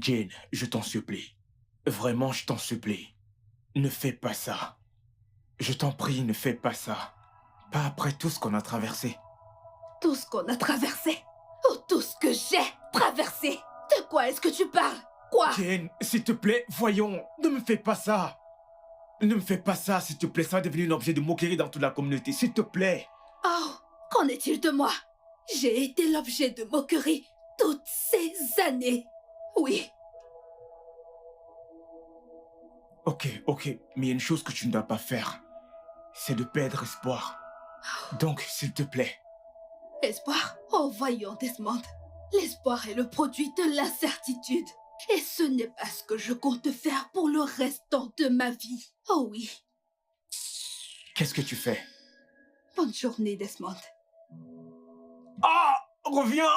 Jane, je t'en supplie. Vraiment, je t'en supplie. Ne fais pas ça. Je t'en prie, ne fais pas ça. Pas après tout ce qu'on a traversé. Tout ce qu'on a traversé. Oh, tout ce que j'ai traversé. De quoi est-ce que tu parles? Quoi? Jane, s'il te plaît, voyons, ne me fais pas ça. Ne me fais pas ça, s'il te plaît. Ça va devenir un objet de moquerie dans toute la communauté. S'il te plaît. Oh, qu'en est-il de moi? J'ai été l'objet de moquerie toutes ces années. Oui, Ok, mais il y a une chose que tu ne dois pas faire. C'est de perdre espoir. Donc, s'il te plaît. espoir. Oh, voyons, Desmond. L'espoir est le produit de l'incertitude. Et ce n'est pas ce que je compte faire pour le restant de ma vie. Oh oui. Qu'est-ce que tu fais? Bonne journée, Desmond. Ah! Reviens!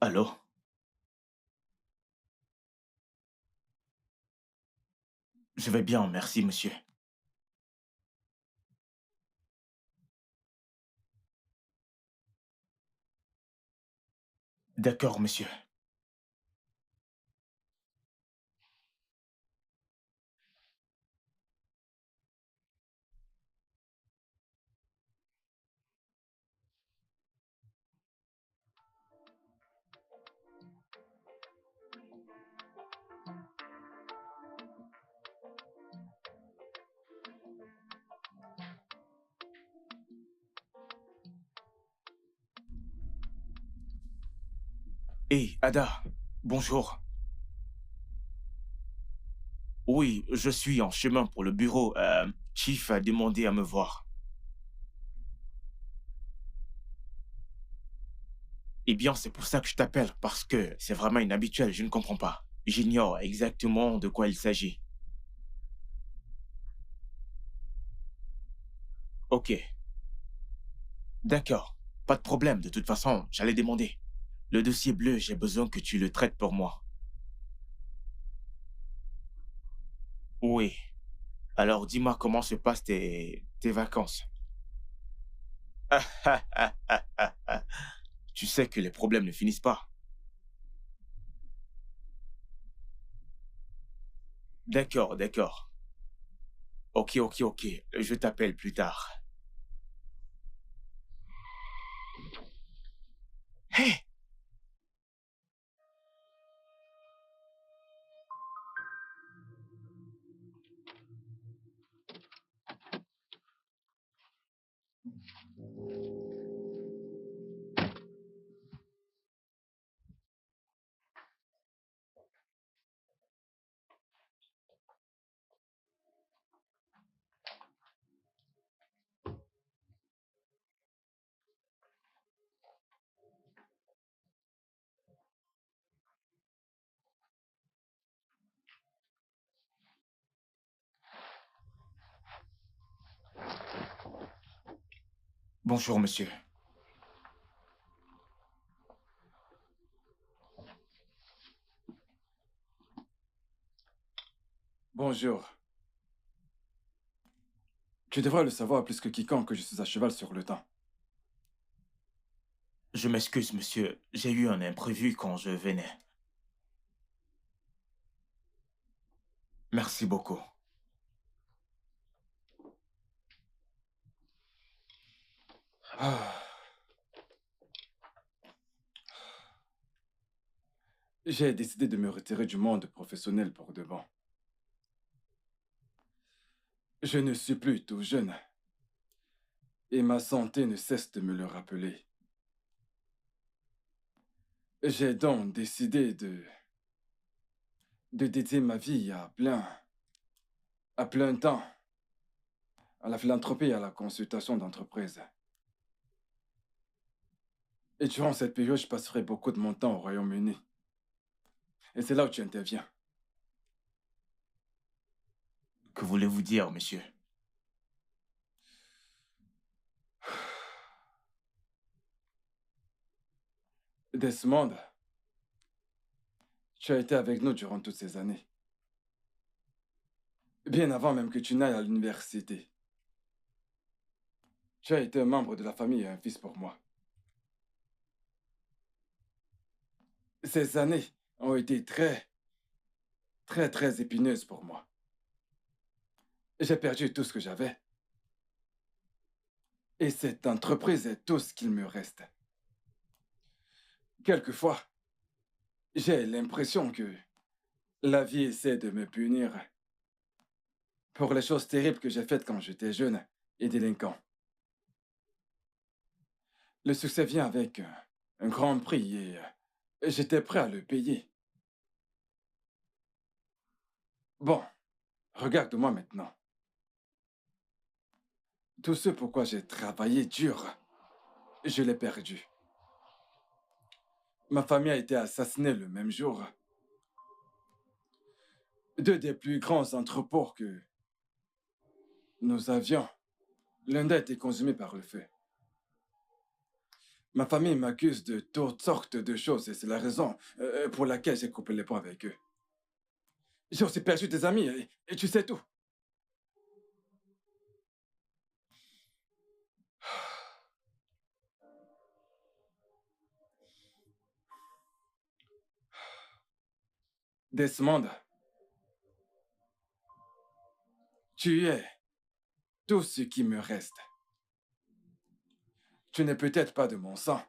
Allô? Je vais bien, merci, monsieur. D'accord, monsieur. Hé, Ada, bonjour. Oui, je suis en chemin pour le bureau. Chief a demandé à me voir. Eh bien, c'est pour ça que je t'appelle, parce que c'est vraiment inhabituel, je ne comprends pas. J'ignore exactement de quoi il s'agit. Ok, d'accord. Pas de problème, de toute façon, j'allais demander. Le dossier bleu, j'ai besoin que tu le traites pour moi. Oui. Alors, dis-moi comment se passent tes vacances. Tu sais que les problèmes ne finissent pas. D'accord. Ok. Je t'appelle plus tard. Hé! Bonjour, monsieur. Bonjour. Tu devrais le savoir plus que quiconque que je suis à cheval sur le temps. Je m'excuse, monsieur. J'ai eu un imprévu quand je venais. Merci beaucoup. Ah. J'ai décidé de me retirer du monde professionnel pour de bon. Je ne suis plus tout jeune et ma santé ne cesse de me le rappeler. J'ai donc décidé de dédier ma vie à plein temps, à la philanthropie et à la consultation d'entreprises. Et durant cette période, je passerai beaucoup de mon temps au Royaume-Uni. Et c'est là où tu interviens. Que voulez-vous dire, monsieur? Desmond, tu as été avec nous durant toutes ces années. Bien avant même que tu n'ailles à l'université. Tu as été un membre de la famille et un fils pour moi. Ces années ont été très épineuses pour moi. J'ai perdu tout ce que j'avais. Et cette entreprise est tout ce qu'il me reste. Quelquefois, j'ai l'impression que la vie essaie de me punir pour les choses terribles que j'ai faites quand j'étais jeune et délinquant. Le succès vient avec un grand prix et j'étais prêt à le payer. Bon, regarde-moi maintenant. Tout ce pourquoi j'ai travaillé dur, je l'ai perdu. Ma famille a été assassinée le même jour. Deux des plus grands entrepôts que nous avions, l'un d'eux a été consumé par le feu. Ma famille m'accuse de toutes sortes de choses et c'est la raison pour laquelle j'ai coupé les ponts avec eux. J'ai aussi perdu des amis et tu sais tout. Desmond, tu es tout ce qui me reste. Tu n'es peut-être pas de mon sang,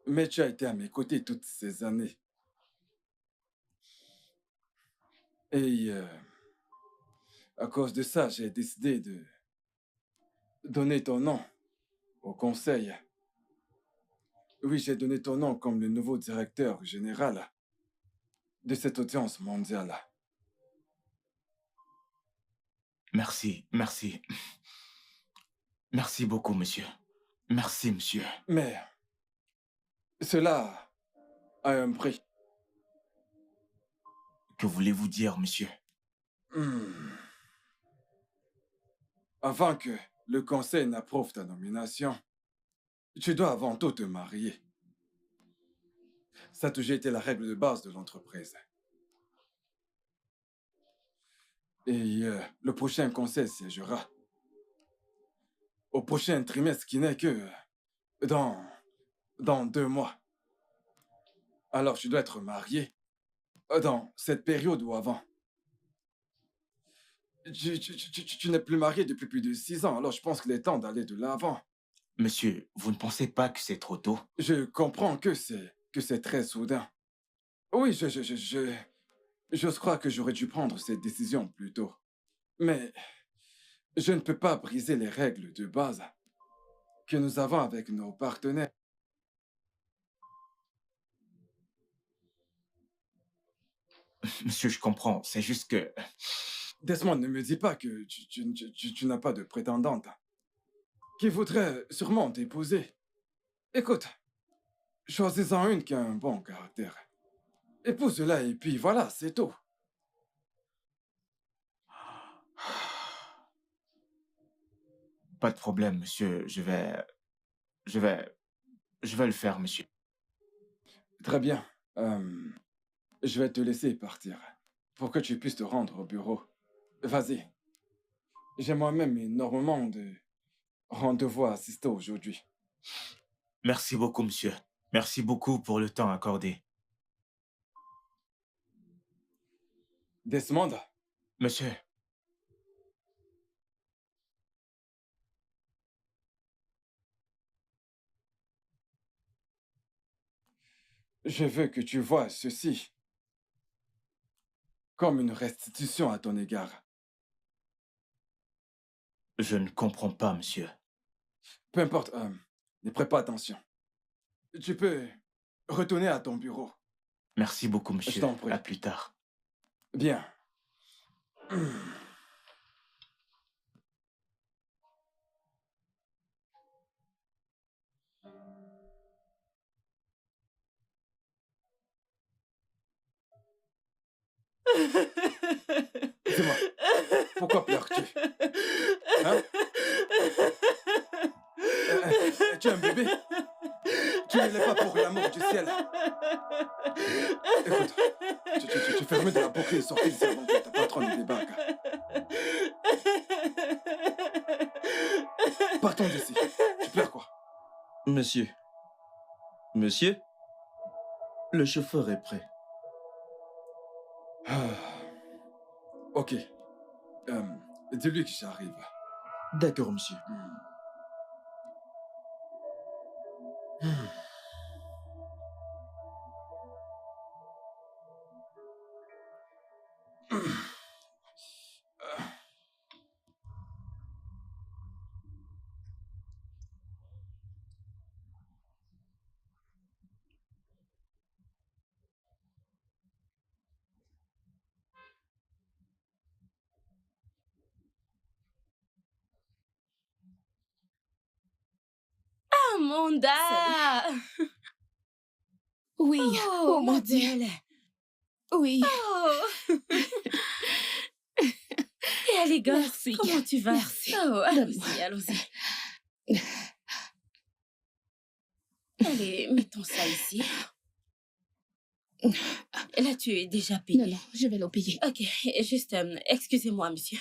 mais tu as été à mes côtés toutes ces années. Et à cause de ça, j'ai décidé de donner ton nom au conseil. Oui, j'ai donné ton nom comme le nouveau directeur général de cette audience mondiale. Merci, merci. Merci beaucoup, monsieur. Merci, monsieur. Mais cela a un prix. Que voulez-vous dire, monsieur? Hmm. Avant que le conseil n'approuve ta nomination, tu dois avant tout te marier. Ça a toujours été la règle de base de l'entreprise. Et le prochain conseil siégera au prochain trimestre qui n'est que dans, dans 2 mois. Alors tu dois être marié dans cette période ou avant. Tu n'es plus marié depuis plus de 6 ans, alors je pense qu'il est temps d'aller de l'avant. Monsieur, vous ne pensez pas que c'est trop tôt? Je comprends que c'est très soudain. Oui, j'ose croire que j'aurais dû prendre cette décision plus tôt. Mais je ne peux pas briser les règles de base que nous avons avec nos partenaires. Monsieur, je comprends. C'est juste que... Desmond, ne me dis pas que tu n'as pas de prétendante qui voudrait sûrement t'épouser. Écoute, choisis-en une qui a un bon caractère. Épouse-la et puis voilà, c'est tout. Pas de problème, monsieur. Je vais... Je vais le faire, monsieur. Très bien. Je vais te laisser partir pour que tu puisses te rendre au bureau. Vas-y. J'ai moi-même énormément de rendez-vous à assister aujourd'hui. Merci beaucoup, monsieur. Merci beaucoup pour le temps accordé. Desmond, Monsieur, Je veux que tu vois ceci comme une restitution à ton égard. Je ne comprends pas, monsieur. Peu importe, ne prête pas attention. Tu peux retourner à ton bureau. Merci beaucoup, Je monsieur. t'en prie. À plus tard. Bien. Dis-moi, pourquoi pleures-tu? Hein? Tu es un bébé? Tu ne l'es pas pour l'amour du ciel. Écoute, tu fais remettre de la boucle et sortir d'ici avant que ta patronne ne débarque. Partons d'ici. Tu pleures quoi? Monsieur. Monsieur, le chauffeur est prêt. Ah, ok. Dis-lui que j'arrive. D'accord, monsieur. Amanda! Oui, Oh, oh mon ma Dieu. belle. Oui, Oh! Et allez, Igor, Merci. comment tu vas? Merci. Oh, Donne-moi. allons-y, allons-y. Allez, mettons ça ici. Là, tu es déjà payé. Non, non, je vais l'oublier. Ok, juste, excusez-moi, monsieur.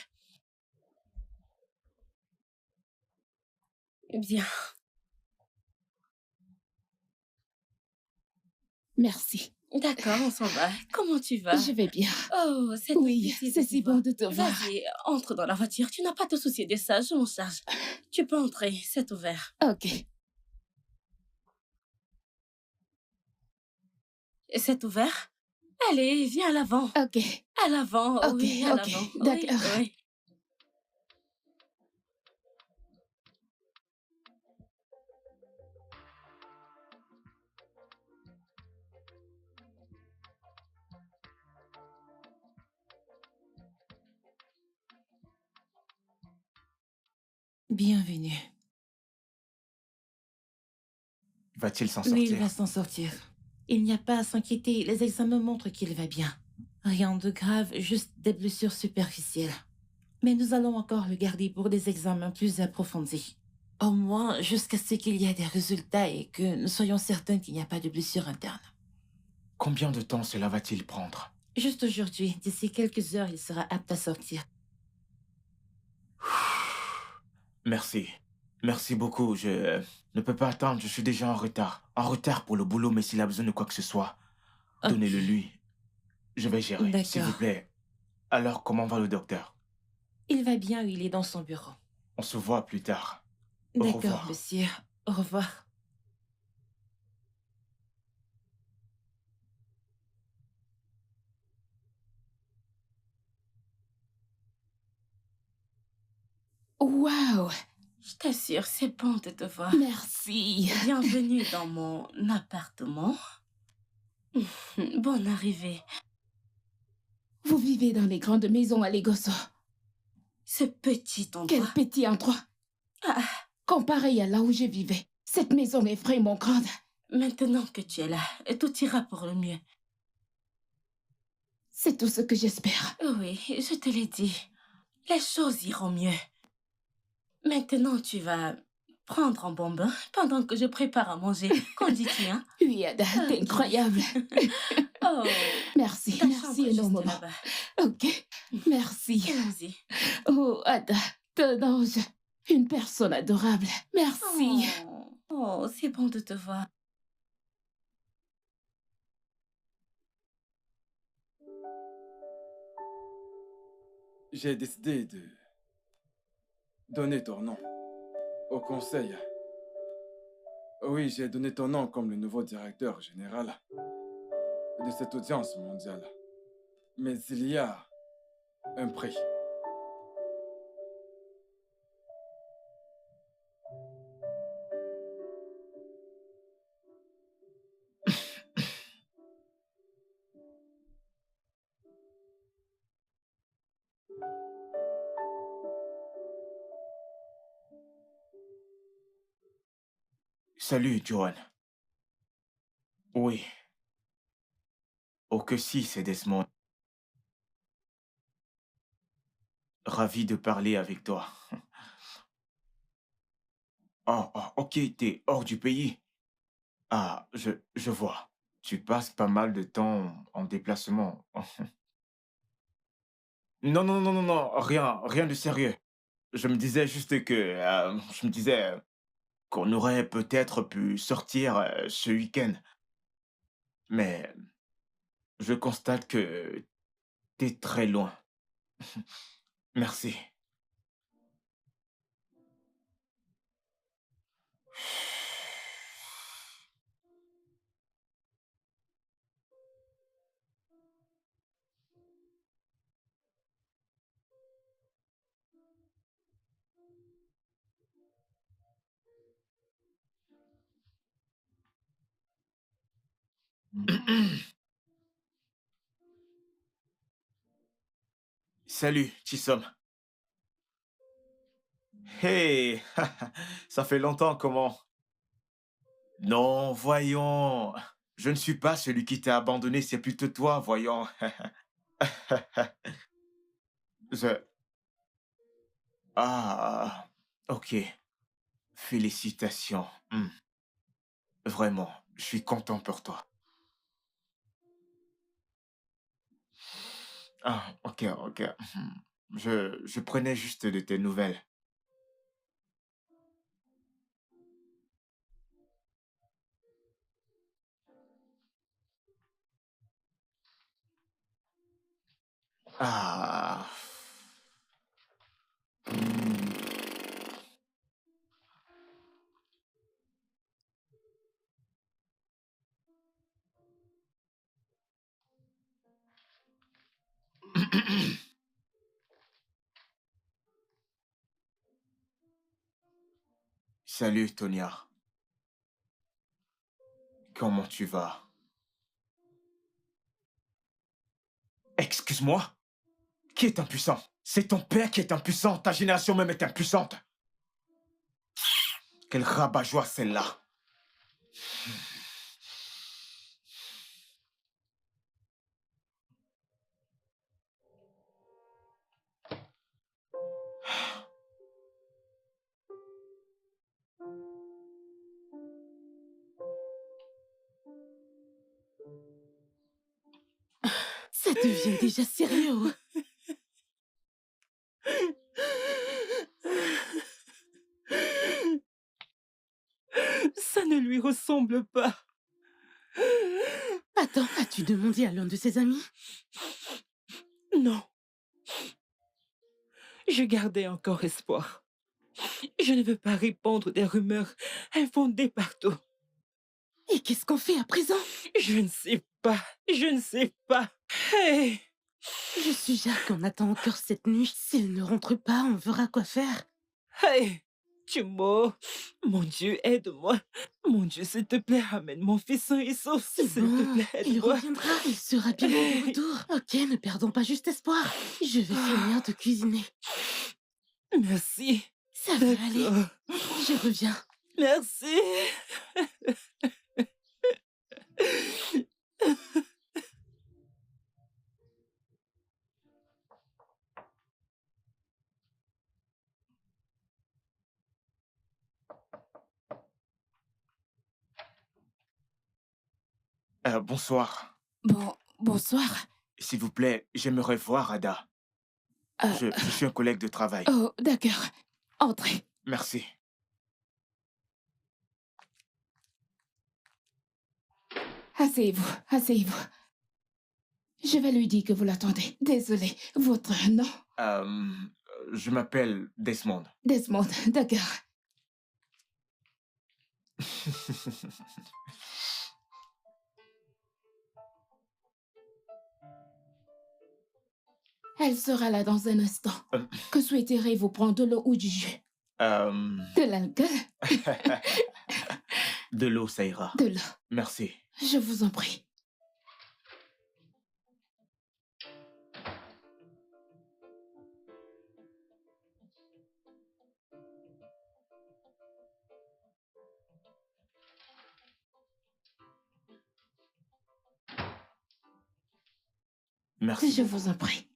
Bien. Merci. D'accord, on s'en va. Comment tu vas? Je vais bien. Oh, c'est Oui, c'est si bon de te voir. Vas-y, entre dans la voiture. Tu n'as pas à te soucier de ça, je m'en charge. Tu peux entrer, c'est ouvert. Ok. C'est ouvert? Allez, viens à l'avant. Ok. À l'avant, Ok, oui, à ok, l'avant. d'accord. Oui, oui. Bienvenue. Va-t-il s'en Oui, il sortir? va s'en sortir. Il n'y a pas à s'inquiéter, les examens montrent qu'il va bien. Rien de grave, juste des blessures superficielles. Mais nous allons encore le garder pour des examens plus approfondis. Au moins jusqu'à ce qu'il y ait des résultats et que nous soyons certains qu'il n'y a pas de blessure interne. Combien de temps cela va-t-il prendre? Juste aujourd'hui, d'ici quelques heures, il sera apte à sortir. Merci. Merci beaucoup. Je ne peux pas attendre. Je suis déjà en retard. En retard pour le boulot, mais s'il a besoin de quoi que ce soit, Ok. donnez-le lui. Je vais gérer, D'accord. s'il vous plaît. Alors, comment va le docteur? Il va bien, il est dans son bureau. On se voit plus tard. Au D'accord, revoir. monsieur. Au revoir. Waouh, Je t'assure, c'est bon de te voir. merci. Bienvenue dans mon appartement. Bonne arrivée. Vous vivez dans les grandes maisons à Legoso. Ce petit Quel endroit. petit endroit. Ah, Comparé à là où je vivais, cette maison est vraiment grande. maintenant que tu es là, tout ira pour le mieux. C'est tout ce que j'espère. Oui, je te l'ai dit. Les choses iront mieux. Maintenant, tu vas prendre un bon bain pendant que je prépare à manger. Qu'en dis-tu, hein? Oui, Ada, t'es Ok. incroyable. Oh, Merci, ta merci chambre est juste énormément. là-bas. Ok, merci. Allons-y. Oh, Ada, ton ange, une personne adorable. Merci. Oh, c'est bon de te voir. J'ai décidé de donner ton nom au conseil Oui, j'ai donné ton nom comme le nouveau directeur général de cette audience mondiale. Mais il y a un prix. Salut, Johan. Oui. Oh que si, c'est Desmond. Ravi de parler avec toi. Ok, t'es hors du pays. Ah, je vois. Tu passes pas mal de temps en déplacement. Non, non, non, non, non, rien de sérieux. Je me disais juste que, je me disais qu'on aurait peut-être pu sortir ce week-end. Mais je constate que t'es très loin. Merci. Salut, Chisom. Hey, ça fait longtemps, comment? Non, voyons. Je ne suis pas celui qui t'a abandonné, c'est plutôt toi, voyons. Je... Ah, ok. Félicitations. Vraiment, je suis content pour toi. Ah, ok, ok. Je prenais juste de tes nouvelles. Ah. Salut, Tonia. Comment tu vas? Excuse-moi? Qui est impuissant? C'est ton père qui est impuissant. Ta génération même est impuissante. Quelle rabat-joie celle-là. Ça devient déjà sérieux. Ça ne lui ressemble pas. Attends, as-tu demandé à l'un de ses amis? Non. Je gardais encore espoir. Je ne veux pas répandre des rumeurs infondées partout. Et qu'est-ce qu'on fait à présent? Je ne sais pas. Je ne sais pas. Hey! Je suggère qu'on attend encore cette nuit. S'il ne rentre pas, on verra quoi faire. Hey! Chumo! Mon Dieu, aide-moi. Mon Dieu, s'il te plaît, ramène mon fils sain et sauf. C'est S'il te bon, plaît, il aide-moi. reviendra, il sera bientôt de retour. Ok, ne perdons pas juste espoir. Je vais finir de cuisiner. Merci. Ça va aller, D'accord. je reviens. Merci. Bonsoir. Bonsoir. S'il vous plaît, j'aimerais voir Ada. Je suis un collègue de travail. Oh, d'accord. Entrez. Merci. Asseyez-vous, asseyez-vous. Je vais lui dire que vous l'attendez. Désolée, votre nom? Je m'appelle Desmond. Desmond, d'accord. Elle sera là dans un instant. Euh, Que souhaiterez-vous prendre de l'eau ou du jus? euh, De l'alcool? de l'eau, ça ira. De l'eau. Merci. Je vous en prie. Merci Je beaucoup. vous en prie.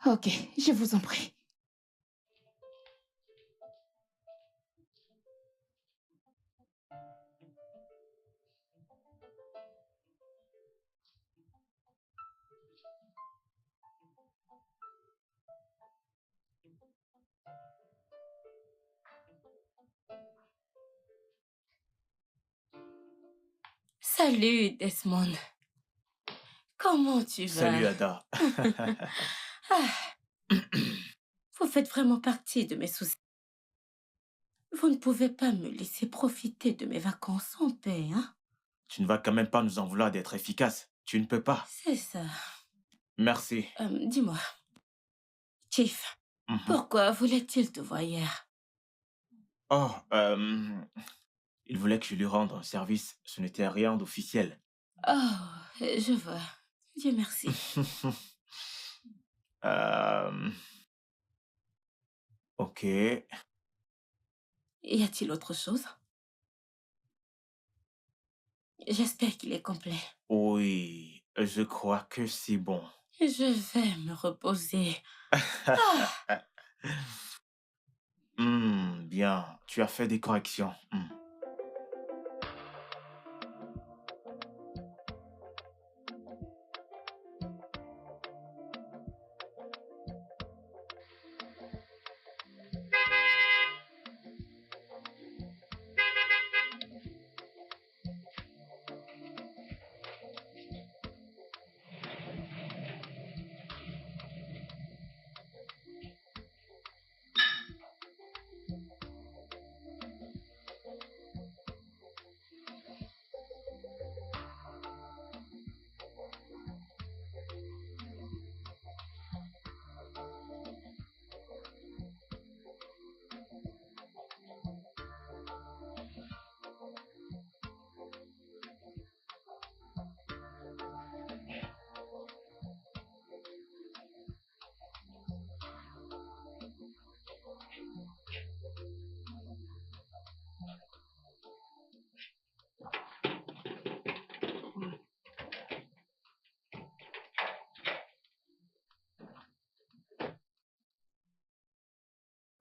Ok, je vous en prie. Salut, Desmond. Comment tu vas? Salut, Ada. Ah, vous faites vraiment partie de mes soucis. Vous ne pouvez pas me laisser profiter de mes vacances en paix, hein? Tu ne vas quand même pas nous en vouloir d'être efficace. Tu ne peux pas. C'est ça. Merci. Dis-moi, Chief, Mhm. pourquoi voulait-il te voir hier? Oh, il voulait que je lui rende un service. Ce n'était rien d'officiel. Oh, je vois. Dieu merci. Ok. Y a-t-il autre chose? J'espère qu'il est complet. Oui, je crois que c'est bon. Je vais me reposer. Bien, tu as fait des corrections.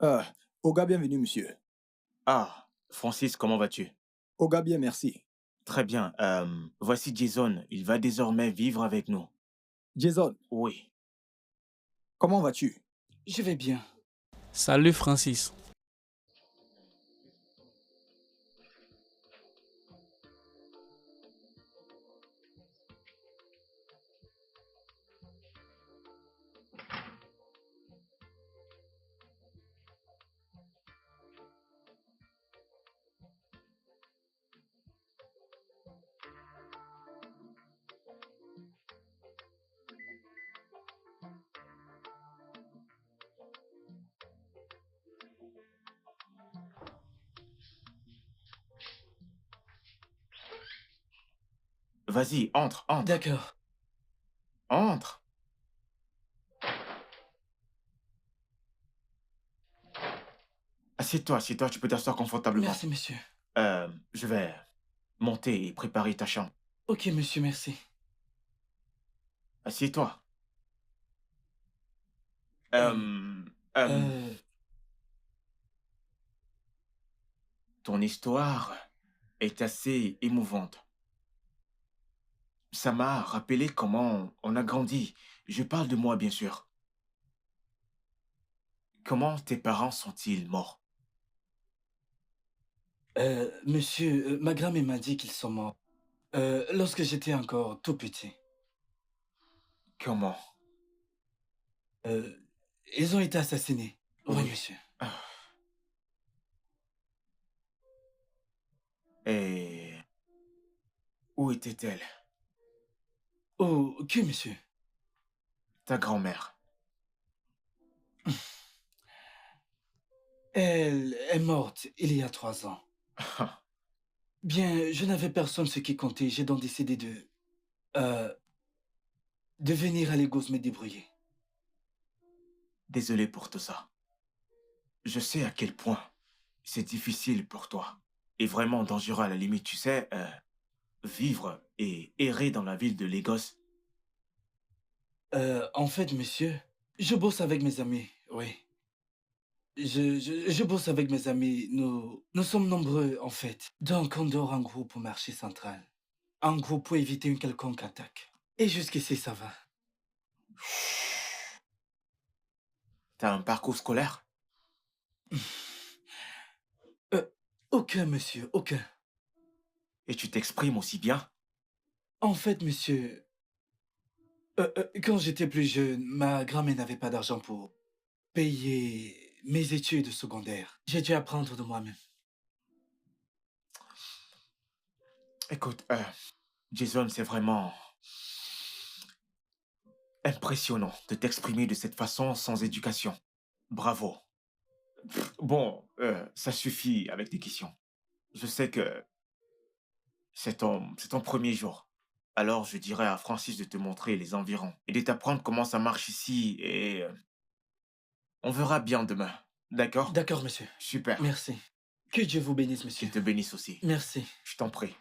Ah, Oga, bienvenue, monsieur. Ah, Francis, comment vas-tu? Oga, bien, merci. Très bien. Voici Jason. Il va désormais vivre avec nous. Jason, Oui. comment vas-tu? Je vais bien. Salut Francis. Vas-y, entre, entre, D'accord. entre. Assieds-toi, tu peux t'asseoir confortablement. Merci, monsieur. Je vais monter et préparer ta chambre. Ok, monsieur, merci. Assieds-toi. Euh, euh, Ton histoire est assez émouvante. Ça m'a rappelé comment on a grandi. Je parle de moi, bien sûr. Comment tes parents sont-ils morts? monsieur, ma grand-mère m'a dit qu'ils sont morts. Lorsque j'étais encore tout petit. Comment? Euh, Ils ont été assassinés. Oui, Oui. monsieur. Ah. Et où était-elle? Oh, qui, monsieur? Ta grand-mère. Elle est morte il y a 3 ans. Bien, je n'avais personne ce qui comptait. J'ai donc décidé euh, de venir à Lagos me débrouiller. Désolé pour tout ça. Je sais à quel point c'est difficile pour toi. Et vraiment dangereux à la limite, tu sais, vivre et errer dans la ville de Lagos. En fait, monsieur, je bosse avec mes amis, oui. Je bosse avec mes amis. Nous sommes nombreux, en fait. Donc, on dort en groupe au marché central. En groupe pour éviter une quelconque attaque. Et jusqu'ici, ça va. T'as un parcours scolaire? Aucun, monsieur, aucun. Et tu t'exprimes aussi bien? En fait, monsieur, quand j'étais plus jeune, ma grand-mère n'avait pas d'argent pour payer mes études secondaires. J'ai dû apprendre de moi-même. Écoute, Jason, c'est vraiment impressionnant de t'exprimer de cette façon sans éducation. Bravo. Bon, ça suffit avec tes questions. Je sais que c'est ton premier jour. Alors, je dirais à Francis de te montrer les environs et de t'apprendre comment ça marche ici et on verra bien demain. D'accord? D'accord, monsieur. Super. Merci. Que Dieu vous bénisse, monsieur. Qu'il te bénisse aussi. Merci. Je t'en prie.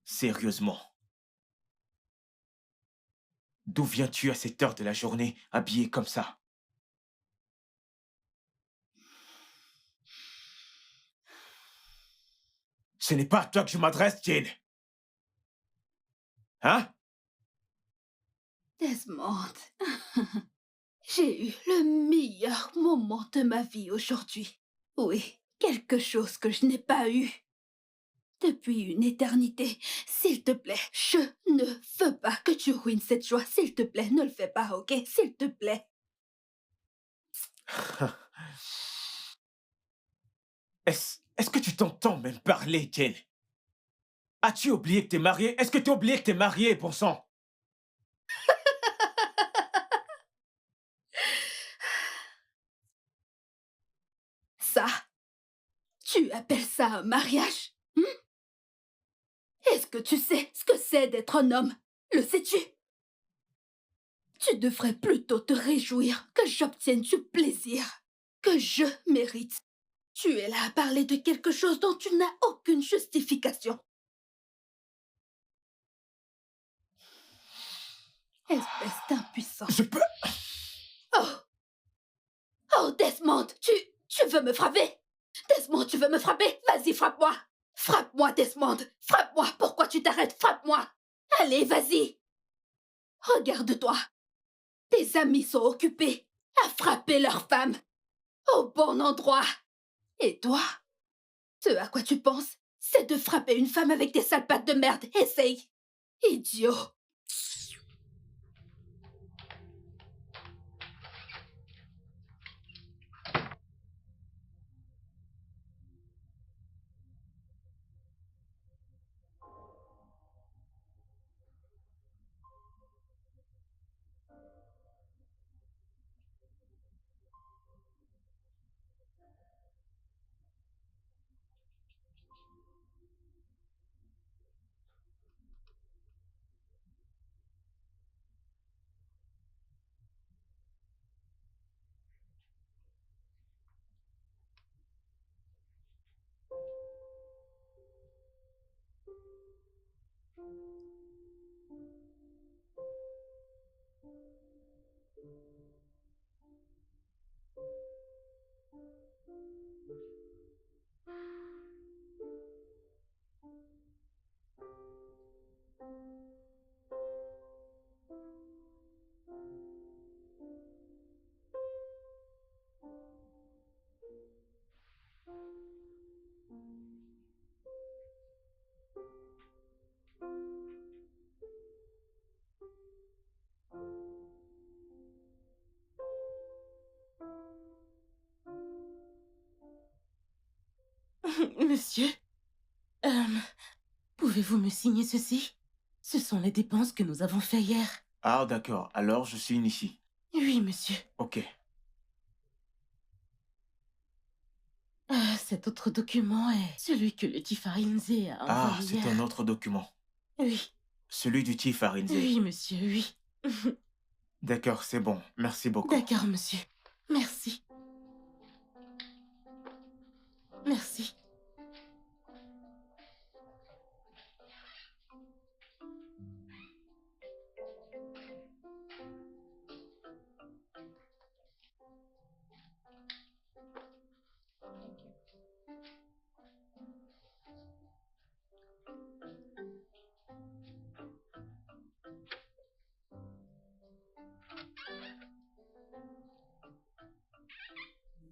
Sérieusement. D'où viens-tu à cette heure de la journée, habillé comme ça? Ce n'est pas à toi que je m'adresse, Jane. Hein? Desmond, j'ai eu le meilleur moment de ma vie aujourd'hui. Oui, quelque chose que je n'ai pas eu depuis une éternité. S'il te plaît, je ne veux pas que tu ruines cette joie. S'il te plaît, ne le fais pas, ok? S'il te plaît. Est-ce que tu t'entends même parler, Jane? As-tu oublié que t'es marié? Est-ce que tu as oublié que t'es marié, bon sang? Ça, tu appelles ça un mariage? Est-ce que tu sais ce que c'est d'être un homme? Le sais-tu? Tu devrais plutôt te réjouir que j'obtienne du plaisir que je mérite. Tu es là à parler de quelque chose dont tu n'as aucune justification. Espèce d'impuissant. Je peux... Oh! Oh, Desmond, tu veux me frapper? Desmond, tu veux me frapper? Vas-y, frappe-moi! Frappe-moi, Desmond! Frappe-moi! Pourquoi tu t'arrêtes? Frappe-moi! Allez, vas-y! Regarde-toi! Tes amis sont occupés à frapper leurs femmes au bon endroit. Et toi, ce à quoi tu penses, c'est de frapper une femme avec tes sales pattes de merde. Essaye! Idiot! Monsieur, euh, pouvez-vous me signer ceci? Ce sont les dépenses que nous avons fait hier. Ah, d'accord. Alors, je signe ici. Oui, monsieur. Ok. Cet autre document est celui que le Tifarinze a Ah, envoyé c'est hier. un autre document. Oui, Celui du Chief Arinze. oui, monsieur, oui. D'accord, c'est bon. Merci beaucoup. D'accord, monsieur. Merci. Merci.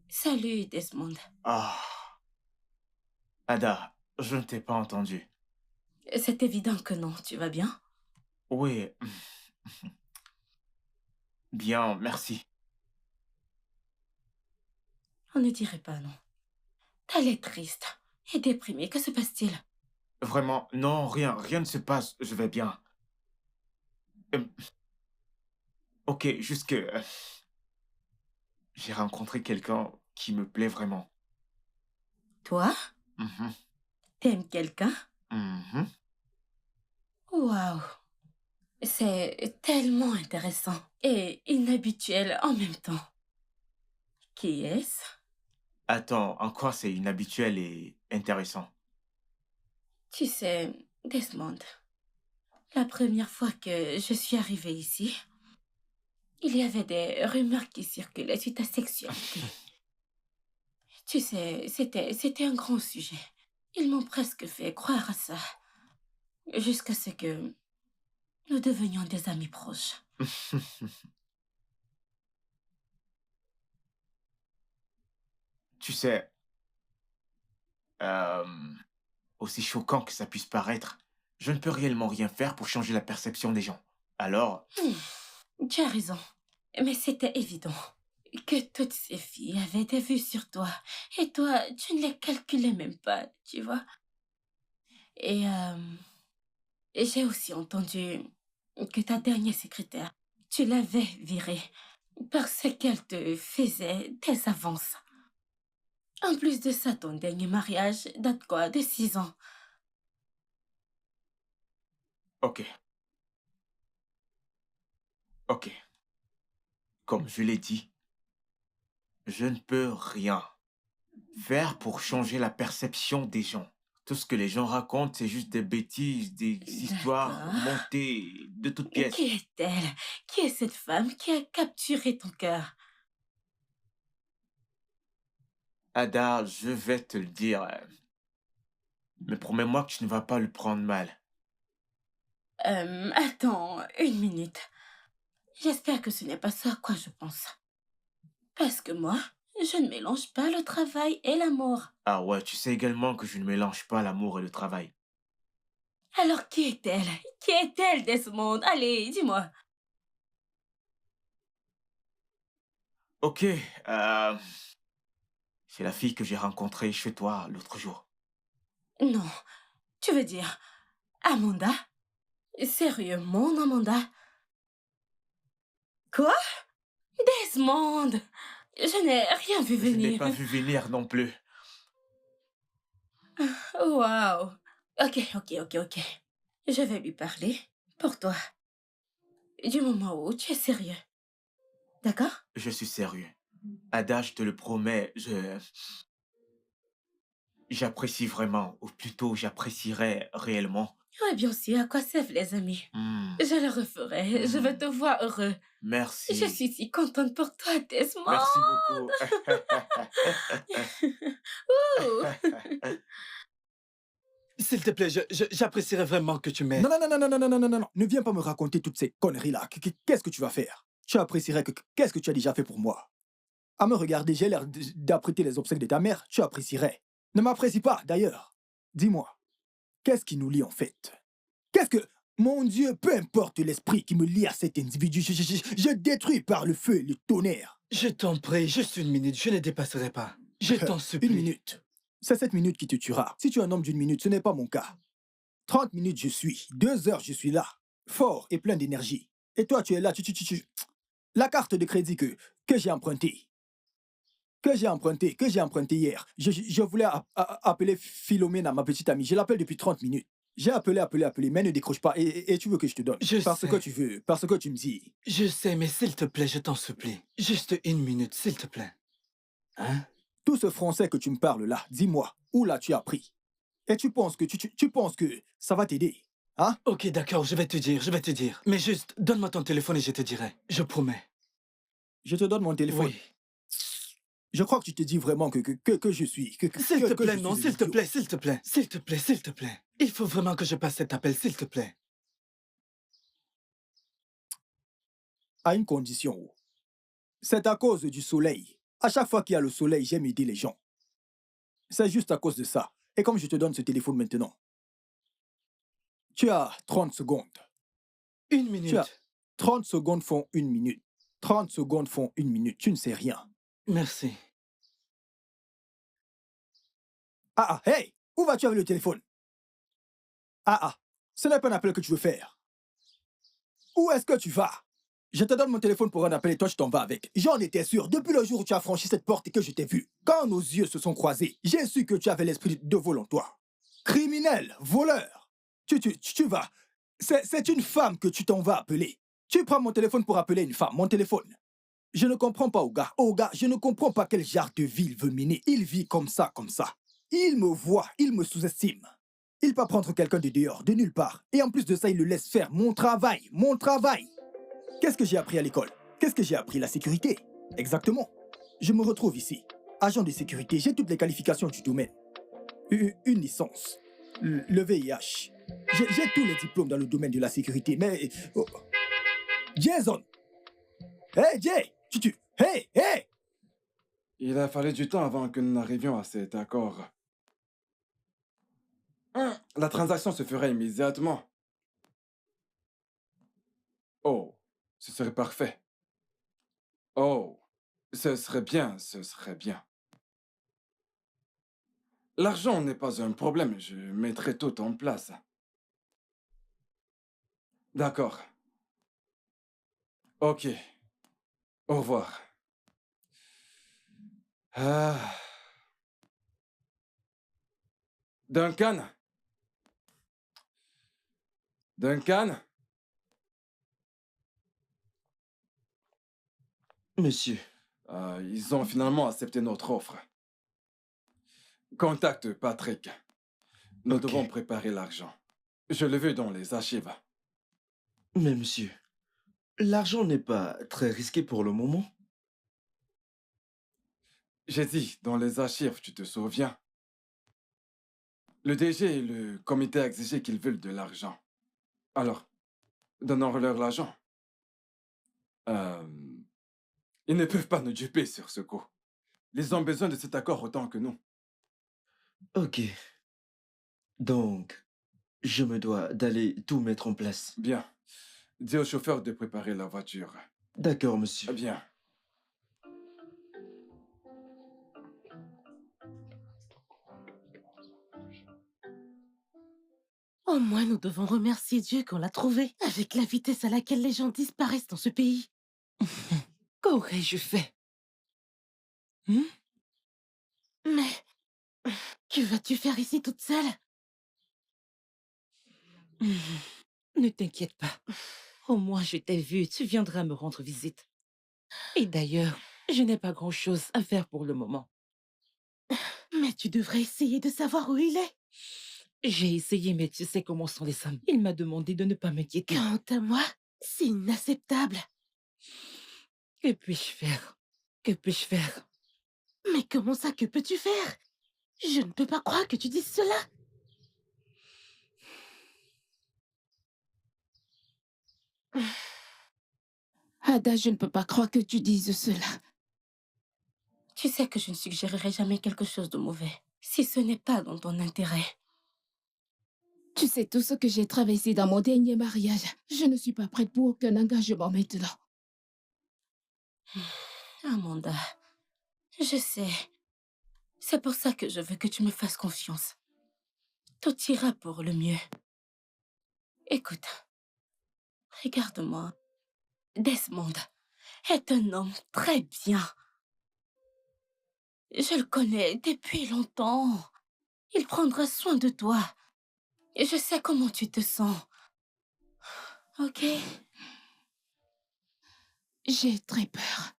Salut, Desmond. Ah, Ada, je ne t'ai pas entendu. C'est évident que non, tu vas bien? Oui. Bien, merci. On ne dirait pas non. T'as l'air triste et déprimé. Que se passe-t-il? Vraiment, non, rien, rien ne se passe. Je vais bien. Euh, ok, juste que j'ai rencontré quelqu'un qui me plaît vraiment. Toi? Mhm, T'aimes quelqu'un? mhm. Waouh! C'est tellement intéressant et inhabituel en même temps. Qui est-ce? Attends, en quoi c'est inhabituel et intéressant? Tu sais, Desmond, la première fois que je suis arrivée ici, il y avait des rumeurs qui circulaient sur ta sexualité. Tu sais, c'était un grand sujet. Ils m'ont presque fait croire à ça, jusqu'à ce que nous devenions des amis proches. Tu sais, euh, aussi choquant que ça puisse paraître, je ne peux réellement rien faire pour changer la perception des gens. Alors, Tu as raison, mais c'était évident que toutes ces filles avaient des vues sur toi, et toi, tu ne les calculais même pas, tu vois. Et j'ai aussi entendu que ta dernière secrétaire, tu l'avais virée parce qu'elle te faisait des avances. En plus de ça, ton dernier mariage date quoi, de 6 ans. ok, ok. Comme je l'ai dit, je ne peux rien faire pour changer la perception des gens. Tout ce que les gens racontent, c'est juste des bêtises, des histoires D'accord. montées de toutes pièces. Qui est-elle? Qui est cette femme qui a capturé ton cœur? Ada, je vais te le dire, mais promets-moi que tu ne vas pas le prendre mal. Attends, une minute. J'espère que ce n'est pas ça à quoi je pense. Parce que moi, je ne mélange pas le travail et l'amour. Ah ouais, tu sais également que je ne mélange pas l'amour et le travail. Alors qui est-elle? Qui est-elle, Desmond? Allez, dis-moi. Ok, c'est la fille que j'ai rencontrée chez toi l'autre jour. Non, tu veux dire Amanda? Sérieux, mon Amanda? Quoi? Desmond! Je n'ai rien vu Je n'ai venir. pas vu venir non plus. Waouh! Ok. Je vais lui parler pour toi. Du moment où tu es sérieux. D'accord? Je suis sérieux. Ada, je te le promets, j'apprécie vraiment, ou plutôt j'apprécierais réellement Oui, bien sûr, à quoi servent les amis? Hmm, Je le referai. Je veux hmm. te voir heureux. Je Merci. suis si contente pour toi, Desmond. Merci beaucoup. Ouh. S'il te plaît, j'apprécierais vraiment que tu Non, m'aides. non, non, non, non, non, non, non, non, non, non. Ne viens pas me raconter toutes ces conneries-là. Qu'est-ce que tu vas faire? Tu apprécierais que... Qu'est-ce que tu as déjà fait pour moi? À me regarder, j'ai l'air d'apprêter les obsèques de ta mère. Tu apprécierais. Ne m'apprécie pas, d'ailleurs. Dis-moi, qu'est-ce qui nous lie en fait? Qu'est-ce que... Mon Dieu, peu importe l'esprit qui me lie à cet individu, je détruis par le feu et le tonnerre. Je t'en prie, juste une minute, je ne dépasserai pas. Je t'en Une supplie. minute. C'est cette minute qui te tuera. Si tu es un homme d'une minute, ce n'est pas mon cas. 30 minutes, je suis. 2 heures, je suis là. Fort et plein d'énergie. Et toi, tu es là. La carte de crédit que j'ai empruntée. Que j'ai emprunté hier. Je voulais appeler Philomène à ma petite amie. Je l'appelle depuis 30 minutes. J'ai appelé, mais elle ne décroche pas. Et tu veux que je te donne? Je Parce sais. que tu veux. Parce que tu me dis. Je sais, mais s'il te plaît, je t'en supplie. Juste une minute, s'il te plaît. Hein? Tout ce français que tu me parles là, dis-moi, où l'as-tu appris? Et tu penses que tu penses que ça va t'aider? Hein? Ok, d'accord, je vais te dire. Mais juste, donne-moi ton téléphone et je te dirai. Je promets. Je te donne mon téléphone. Oui. Je crois que tu te dis vraiment que je suis. S'il te que plaît, je non, suis un s'il te idiot. plaît, s'il te plaît. S'il te plaît, s'il te plaît. Il faut vraiment que je passe cet appel, s'il te plaît. À une condition. C'est à cause du soleil. À chaque fois qu'il y a le soleil, j'aime aider les gens. C'est juste à cause de ça. Et comme je te donne ce téléphone maintenant, tu as 30 secondes. Une Tu minute. as 30 secondes font une minute. 30 secondes font une minute. Tu ne sais rien. Merci. Ah, hey! Où vas-tu avec le téléphone? Ah, ce n'est pas un appel que tu veux faire. Où est-ce que tu vas? Je te donne mon téléphone pour un appel et toi tu t'en vas avec. J'en étais sûr, depuis le jour où tu as franchi cette porte et que je t'ai vu. Quand nos yeux se sont croisés, j'ai su que tu avais l'esprit de vol en toi. Criminel, voleur. Tu vas. C'est une femme que tu t'en vas appeler. Tu prends mon téléphone pour appeler une femme, mon téléphone. Je ne comprends pas, Oga. Oga, je ne comprends pas quel genre de vie il veut mener. Il vit comme ça, comme ça. Il me voit, il me sous-estime. Il peut prendre quelqu'un de dehors, de nulle part. Et en plus de ça, il le laisse faire mon travail, mon travail. Qu'est-ce que j'ai appris à l'école? Qu'est-ce que j'ai appris? La sécurité. Exactement. Je me retrouve ici. Agent de sécurité, j'ai toutes les qualifications du domaine. Une licence. Le VIH. J'ai tous les diplômes dans le domaine de la sécurité, mais... oh. Jason! Hey, Jay! Hey, hey! Il a fallu du temps avant que nous n'arrivions à cet accord. La transaction se ferait immédiatement. Oh, ce serait parfait. Oh, ce serait bien, ce serait bien. L'argent n'est pas un problème, je mettrai tout en place. D'accord. Ok. Au revoir. Ah. Duncan? Duncan? Monsieur, Ils ont finalement accepté notre offre. Contacte Patrick. Nous Ok. devons préparer l'argent. Je l'ai vu dans les archives. mais monsieur, l'argent n'est pas très risqué pour le moment. J'ai dit, dans les archives, tu te souviens? Le DG et le comité a exigé qu'ils veulent de l'argent. Alors, donnons-leur l'argent. Ils ne peuvent pas nous duper sur ce coup. Ils ont besoin de cet accord autant que nous. Ok. Donc, je me dois d'aller tout mettre en place. Bien. Dis au chauffeur de préparer la voiture. D'accord, monsieur. Bien. Au moins, nous devons remercier Dieu qu'on l'a trouvé. Avec la vitesse à laquelle les gens disparaissent dans ce pays. Qu'aurais-je fait? Mais que vas-tu faire ici toute seule? Ne t'inquiète pas. Au moins, je t'ai vu. Tu viendras me rendre visite. Et d'ailleurs, je n'ai pas grand-chose à faire pour le moment. Mais tu devrais essayer de savoir où il est. J'ai essayé, mais tu sais comment sont les femmes. Il m'a demandé de ne pas m'inquiéter. Quant à moi, c'est inacceptable. Que puis-je faire? Que puis-je faire? Mais comment ça, que peux-tu faire? Je ne peux pas croire que tu dises cela. Ada, je ne peux pas croire que tu dises cela. Tu sais que je ne suggérerai jamais quelque chose de mauvais, si ce n'est pas dans ton intérêt. Tu sais tout ce que j'ai traversé dans mon dernier mariage. Je ne suis pas prête pour aucun engagement maintenant. Amanda, je sais. C'est pour ça que je veux que tu me fasses confiance. Tout ira pour le mieux. Écoute, regarde-moi. Desmond est un homme très bien. Je le connais depuis longtemps. Il prendra soin de toi. Et je sais comment tu te sens. Ok? J'ai très peur.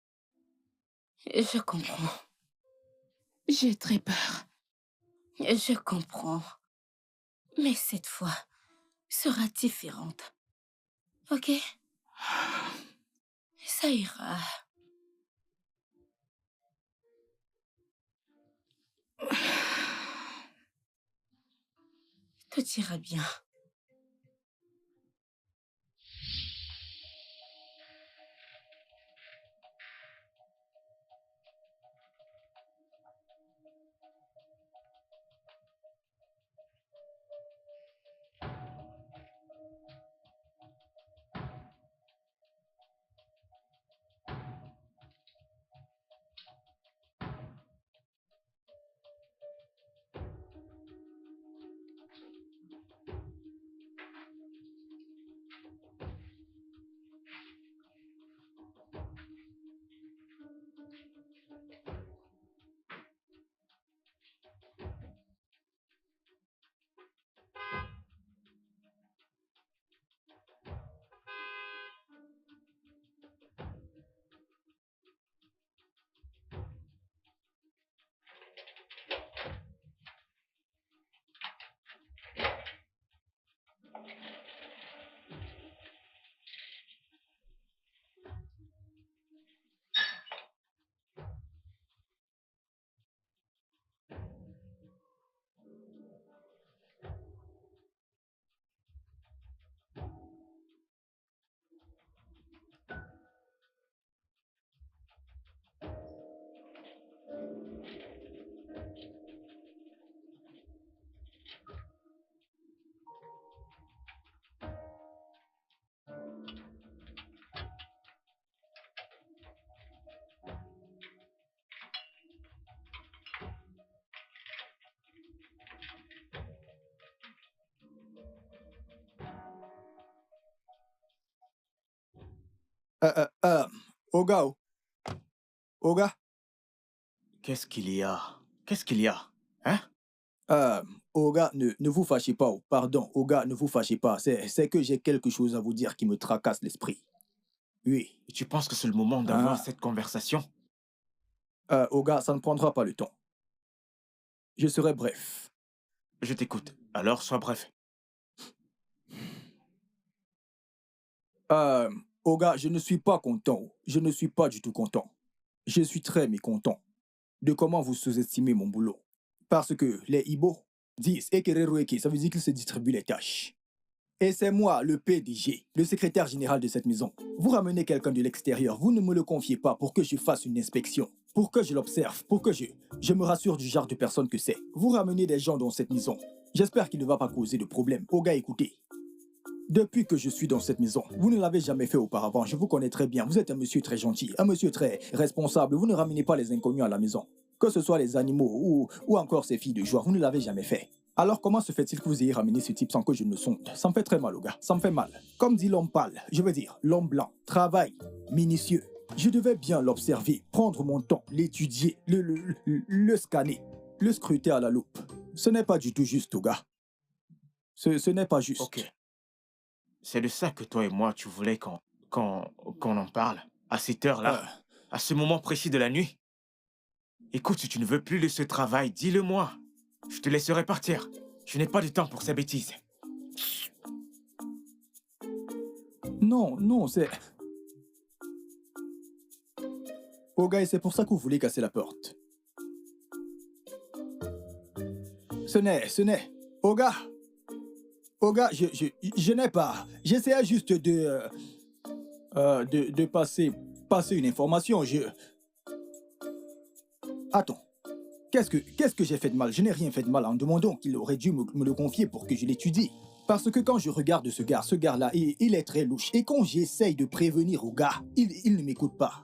Je comprends. J'ai très peur. Je comprends. Mais cette fois sera différente. Ok? Ça ira. Tout ira bien. Oga, Oga, Qu'est-ce qu'il y a? Qu'est-ce qu'il y a? Hein? Oga, ne vous fâchez pas. Pardon, Oga, ne vous fâchez pas. C'est que j'ai quelque chose à vous dire qui me tracasse l'esprit. Oui. Et tu penses que c'est le moment d'avoir Ah. cette conversation? Oga, ça ne prendra pas le temps. Je serai bref. Je t'écoute. Alors, sois bref. Oga, je ne suis pas content. Je ne suis pas du tout content. Je suis très mécontent de comment vous sous-estimez mon boulot. Parce que les Ibo disent Ekereroeke, ça veut dire qu'ils se distribuent les tâches. Et c'est moi, le PDG, le secrétaire général de cette maison. Vous ramenez quelqu'un de l'extérieur, vous ne me le confiez pas pour que je fasse une inspection, pour que je l'observe, pour que je me rassure du genre de personne que c'est. Vous ramenez des gens dans cette maison. J'espère qu'il ne va pas causer de problème. Oga, écoutez. Depuis que je suis dans cette maison, vous ne l'avez jamais fait auparavant, je vous connais très bien. Vous êtes un monsieur très gentil, un monsieur très responsable. Vous ne ramenez pas les inconnus à la maison. Que ce soit les animaux ou encore ces filles de joie, vous ne l'avez jamais fait. Alors comment se fait-il que vous ayez ramené ce type sans que je ne sonde? Ça me fait très mal, Oga, ça me fait mal. Comme dit l'homme pâle, je veux dire l'homme blanc, travail, minutieux. Je devais bien l'observer, prendre mon temps, l'étudier, le scanner, le scruter à la loupe. Ce n'est pas du tout juste, Oga. Ce n'est pas juste. Ok. C'est de ça que toi et moi, tu voulais qu'on en parle. À cette heure-là, à ce moment précis de la nuit. Écoute, si tu ne veux plus de ce travail, dis-le-moi. Je te laisserai partir. Je n'ai pas de temps pour ces bêtises. Non, non, c'est... Oga, et c'est pour ça que vous voulez casser la porte. Ce n'est... Oga, Oga, je n'ai pas... J'essayais juste de passer une information. Attends. Qu'est-ce que j'ai fait de mal? Je n'ai rien fait de mal en demandant qu'il aurait dû me le confier pour que je l'étudie. Parce que quand je regarde ce gars-là, il est très louche. Et quand j'essaye de prévenir au gars, il ne m'écoute pas.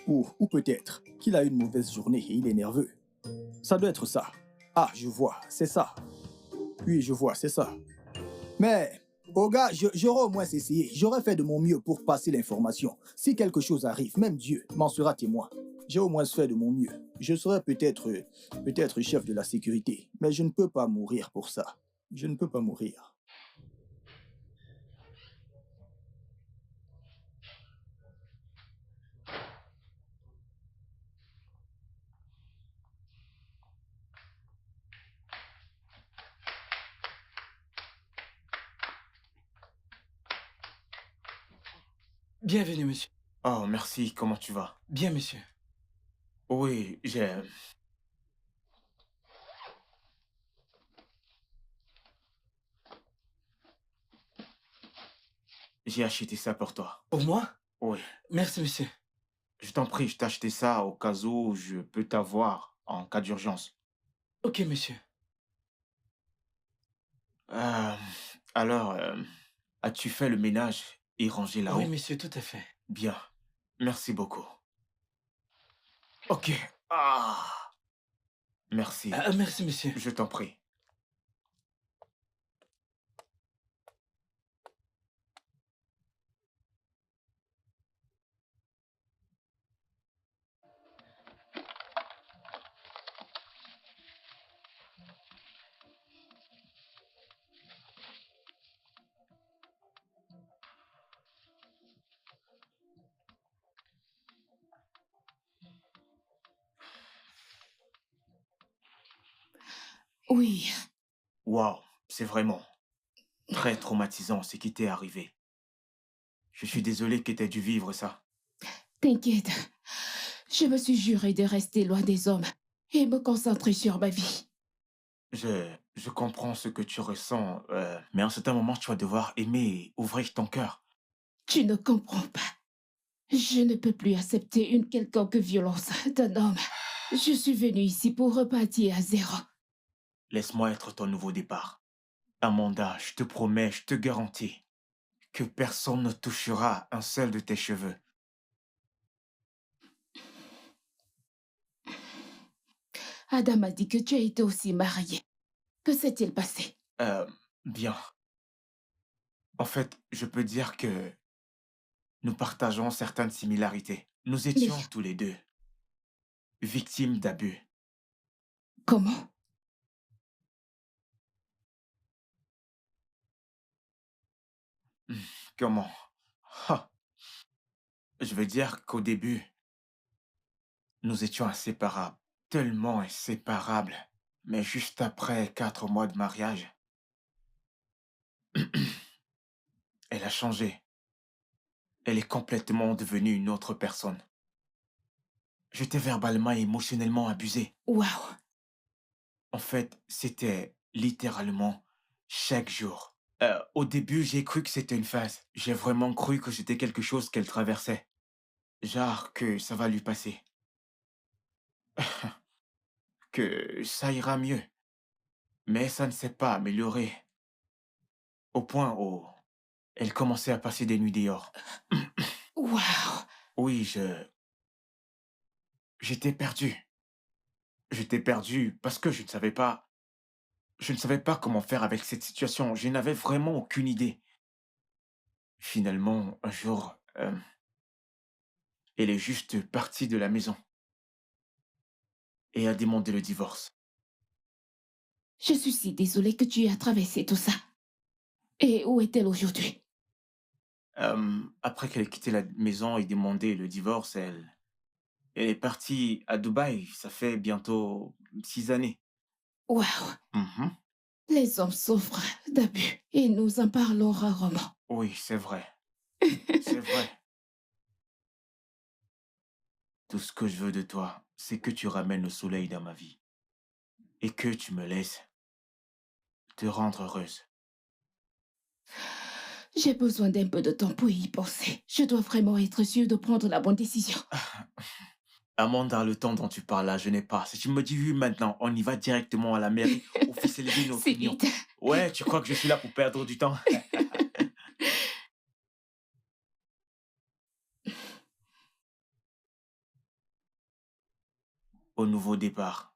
Ou peut-être qu'il a une mauvaise journée et il est nerveux. Ça doit être ça. Ah, je vois, c'est ça. Oui, je vois, c'est ça. Mais, au gars, j'aurais au moins essayé. J'aurais fait de mon mieux pour passer l'information. Si quelque chose arrive, même Dieu m'en sera témoin. J'ai au moins fait de mon mieux. Je serais peut-être chef de la sécurité, mais je ne peux pas mourir pour ça. Je ne peux pas mourir. Bienvenue, monsieur. Oh, merci. Comment tu vas? Bien, monsieur. Oui, j'ai acheté ça pour toi. Pour moi? Oui. Merci, monsieur. Je t'en prie, je t'ai acheté ça au cas où je peux t'avoir en cas d'urgence. Ok, monsieur. Euh, alors, as-tu fait le ménage et rangé là-haut? Oui, monsieur, tout à fait. Bien. Merci beaucoup. Ok. Ah. Merci. Merci, monsieur. Je t'en prie. Oui, Waouh, c'est vraiment très traumatisant ce qui t'est arrivé. Je suis désolé que t'aies dû vivre ça. t'inquiète. Je me suis juré de rester loin des hommes et me concentrer sur ma vie. Je comprends ce que tu ressens, mais en certain moment, tu vas devoir aimer et ouvrir ton cœur. Tu ne comprends pas. Je ne peux plus accepter une quelconque violence d'un homme. Je suis venue ici pour repartir à zéro. Laisse-moi être ton nouveau départ. Amanda, je te promets, je te garantis que personne ne touchera un seul de tes cheveux. Adam a dit que tu as été aussi marié. Que s'est-il passé? Bien. En fait, je peux dire que nous partageons certaines similarités. Nous Mais étions tous les deux victimes d'abus. comment? Comment? Ha. Je veux dire qu'au début, nous étions inséparables, tellement inséparables. Mais juste après 4 mois de mariage, elle a changé. Elle est complètement devenue une autre personne. J'étais verbalement et émotionnellement abusé. Waouh! En fait, c'était littéralement chaque jour. Au début, j'ai cru que c'était une phase. J'ai vraiment cru que c'était quelque chose qu'elle traversait. Genre que ça va lui passer. Que ça ira mieux. Mais ça ne s'est pas amélioré. Au point où elle commençait à passer des nuits dehors. Waouh! Oui, j'étais perdu. J'étais perdu parce que je ne savais pas. Je ne savais pas comment faire avec cette situation. Je n'avais vraiment aucune idée. Finalement, un jour, elle est juste partie de la maison et a demandé le divorce. Je suis si désolée que tu aies traversé tout ça. Et où est-elle aujourd'hui? Après qu'elle ait quitté la maison et demandé le divorce, elle est partie à Dubaï. Ça fait bientôt 6 années. Waouh! Mhm. Les hommes souffrent d'abus et nous en parlons rarement. Oui, c'est vrai. C'est vrai. Tout ce que je veux de toi, c'est que tu ramènes le soleil dans ma vie et que tu me laisses te rendre heureuse. J'ai besoin d'un peu de temps pour y penser. Je dois vraiment être sûre de prendre la bonne décision. Amanda, le temps dont tu parles là, je n'ai pas. Si tu me dis oui maintenant, on y va directement à la mairie, officialiser notre C'est union. vite. Ouais, tu crois que je suis là pour perdre du temps? Au nouveau départ.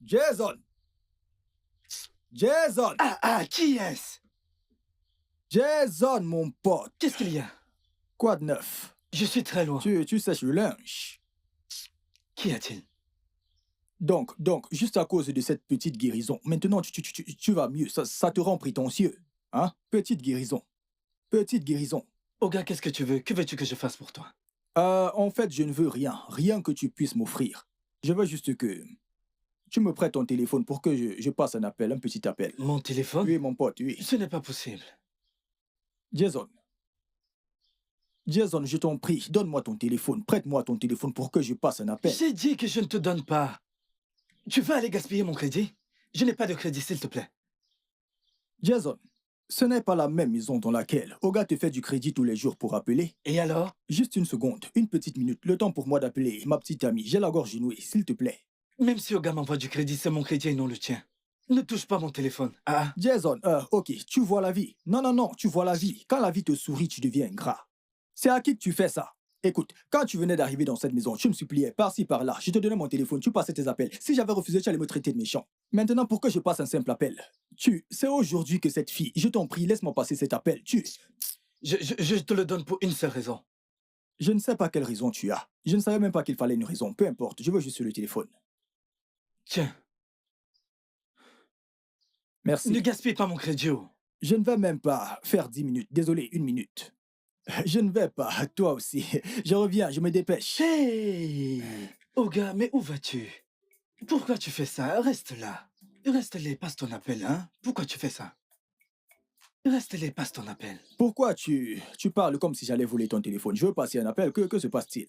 Jason! Jason! Qui est-ce? Jason, mon pote! Qu'est-ce qu'il y a? Quoi de neuf? Je suis très loin. Tu sèches le linge. Qu'y a-t-il? Donc, juste à cause de cette petite guérison, maintenant tu vas mieux, ça te rend prétentieux. Hein? Petite guérison. Petite guérison. Oga, qu'est-ce que tu veux? Que veux-tu que je fasse pour toi? En fait, je ne veux rien. Rien que tu puisses m'offrir. Je veux juste que tu me prêtes ton téléphone pour que je passe un appel, un petit appel. Mon téléphone? Oui, mon pote, oui. Ce n'est pas possible. Jason. Jason, je t'en prie, donne-moi ton téléphone. Prête-moi ton téléphone pour que je passe un appel. J'ai dit que je ne te donne pas. Tu vas aller gaspiller mon crédit? Je n'ai pas de crédit, s'il te plaît. Jason, ce n'est pas la même maison dans laquelle Oga te fait du crédit tous les jours pour appeler. Et alors? Juste une seconde, une petite minute, le temps pour moi d'appeler ma petite amie. J'ai la gorge nouée, s'il te plaît. Même si Oga m'envoie du crédit, c'est mon crédit et non le tien. Ne touche pas mon téléphone. Jason, ok, tu vois la vie. Non, tu vois la vie. Quand la vie te sourit, tu deviens ingrat. C'est à qui que tu fais ça? Écoute, quand tu venais d'arriver dans cette maison, tu me suppliais par-ci, par-là. Je te donnais mon téléphone, tu passais tes appels. Si j'avais refusé, tu allais me traiter de méchant. Maintenant, pour que je passe un simple appel, c'est aujourd'hui que cette fille, je t'en prie, laisse-moi passer cet appel. Je te le donne pour une seule raison. Je ne sais pas quelle raison tu as. Je ne savais même pas qu'il fallait une raison. Peu importe, je veux juste sur le téléphone. Tiens. Merci. Ne gaspille pas mon crédit. Je ne vais même pas faire 10 minutes. Désolé, 1 minute. Je ne vais pas, toi aussi. Je reviens, je me dépêche. Hey Oga, mais où vas-tu? Pourquoi tu fais ça? Reste là. Reste là, passe ton appel, hein? Pourquoi tu fais ça? Reste là, passe ton appel. Pourquoi tu parles comme si j'allais voler ton téléphone? Je veux passer un appel, que se passe-t-il?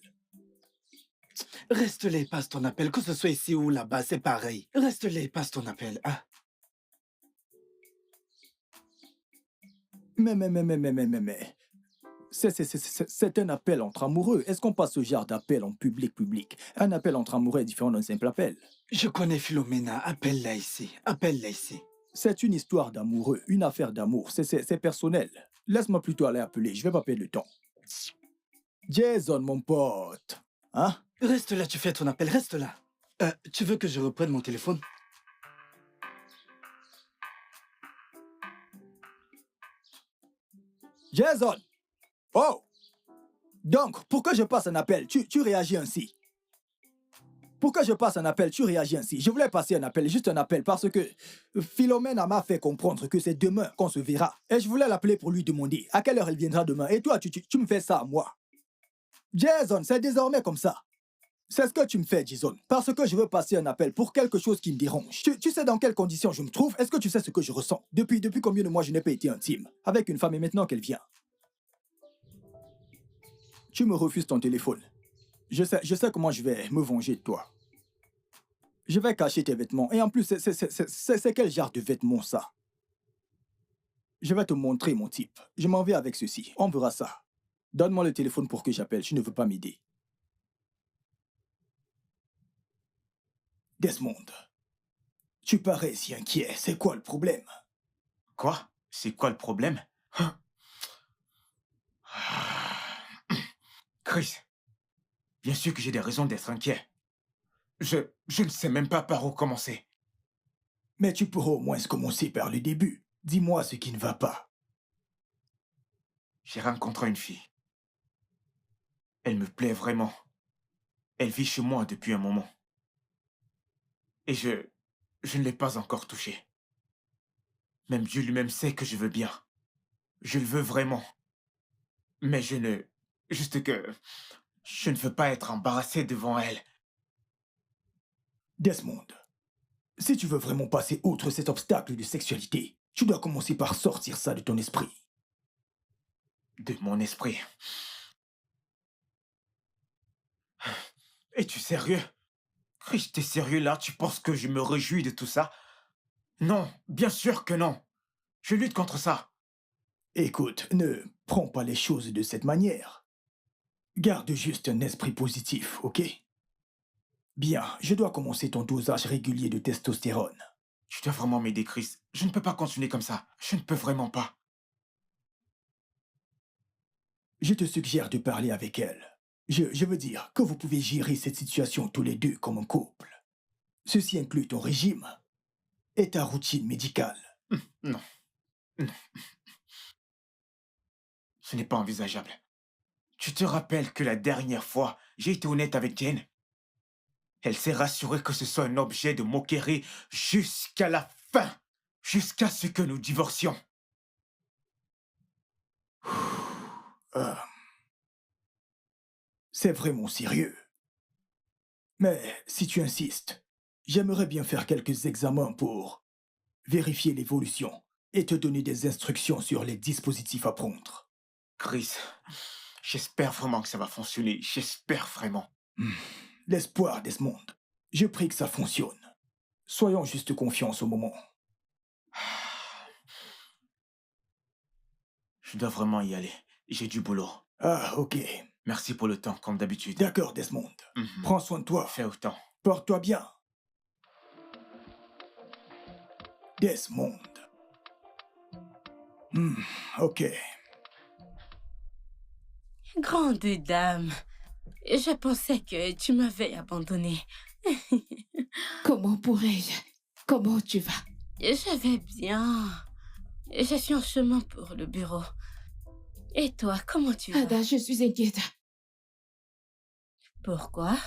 Reste là, passe ton appel, que ce soit ici ou là-bas, c'est pareil. Reste là, passe ton appel, hein? Mais... C'est un appel entre amoureux. Est-ce qu'on passe ce genre d'appel en public? Un appel entre amoureux est différent d'un simple appel. Je connais Philomena. Appelle-la ici. Appelle-la ici. C'est une histoire d'amoureux, une affaire d'amour. C'est personnel. Laisse-moi plutôt aller appeler. Je vais pas perdre le temps. Jason, mon pote. Hein? Reste là, tu fais ton appel. Reste là. Tu veux que je reprenne mon téléphone? Jason! Oh! Donc, pourquoi je passe un appel? Tu réagis ainsi. Pourquoi je passe un appel? Tu réagis ainsi. Je voulais passer un appel, juste un appel, parce que Philomène m'a fait comprendre que c'est demain qu'on se verra. Et je voulais l'appeler pour lui demander à quelle heure elle viendra demain. Et toi, tu me fais ça à moi. Jason, c'est désormais comme ça. C'est ce que tu me fais, Jason. Parce que je veux passer un appel pour quelque chose qui me dérange. Tu sais dans quelles conditions je me trouve? Est-ce que tu sais ce que je ressens? Depuis combien de mois je n'ai pas été intime avec une femme et maintenant qu'elle vient? Tu me refuses ton téléphone. Je sais comment je vais me venger de toi. Je vais cacher tes vêtements. Et en plus, c'est quel genre de vêtements, ça? Je vais te montrer, mon type. Je m'en vais avec ceci. On verra ça. Donne-moi le téléphone pour que j'appelle. Tu ne veux pas m'aider. Desmond, tu parais si inquiet. C'est quoi le problème? Quoi? C'est quoi le problème? Hein? Chris, bien sûr que j'ai des raisons d'être inquiet. Je ne sais même pas par où commencer. Mais tu pourras au moins commencer par le début. Dis-moi ce qui ne va pas. J'ai rencontré une fille. Elle me plaît vraiment. Elle vit chez moi depuis un moment. Et je ne l'ai pas encore touchée. Même Dieu lui-même sait que je veux bien. Je le veux vraiment. Mais juste que je ne veux pas être embarrassé devant elle. Desmond, si tu veux vraiment passer outre cet obstacle de sexualité, tu dois commencer par sortir ça de ton esprit. De mon esprit. Es-tu sérieux? Chris, t'es sérieux là? Tu penses que je me réjouis de tout ça? Non, bien sûr que non. Je lutte contre ça. Écoute, ne prends pas les choses de cette manière. Garde juste un esprit positif, ok? Bien, je dois commencer ton dosage régulier de testostérone. Tu dois vraiment m'aider, Chris. Je ne peux pas continuer comme ça. Je ne peux vraiment pas. Je te suggère de parler avec elle. Je veux dire que vous pouvez gérer cette situation tous les deux comme un couple. Ceci inclut ton régime et ta routine médicale. Non. Non. Ce n'est pas envisageable. Tu te rappelles que la dernière fois, j'ai été honnête avec Jane? Elle s'est rassurée que ce soit un objet de moquerie jusqu'à la fin, jusqu'à ce que nous divorcions. C'est vraiment sérieux. Mais si tu insistes, j'aimerais bien faire quelques examens pour vérifier l'évolution et te donner des instructions sur les dispositifs à prendre. Chris, j'espère vraiment que ça va fonctionner. J'espère vraiment. L'espoir, Desmond. Je prie que ça fonctionne. Soyons juste confiance au moment. Je dois vraiment y aller. J'ai du boulot. Ah, ok. Merci pour le temps, comme d'habitude. D'accord, Desmond. Prends soin de toi. Fais autant. Porte-toi bien. Desmond. Ok. Grande dame, je pensais que tu m'avais abandonné. Comment pourrais-je? Comment tu vas? Je vais bien. Je suis en chemin pour le bureau. Et toi, comment tu vas? Ada, je suis inquiète. Pourquoi?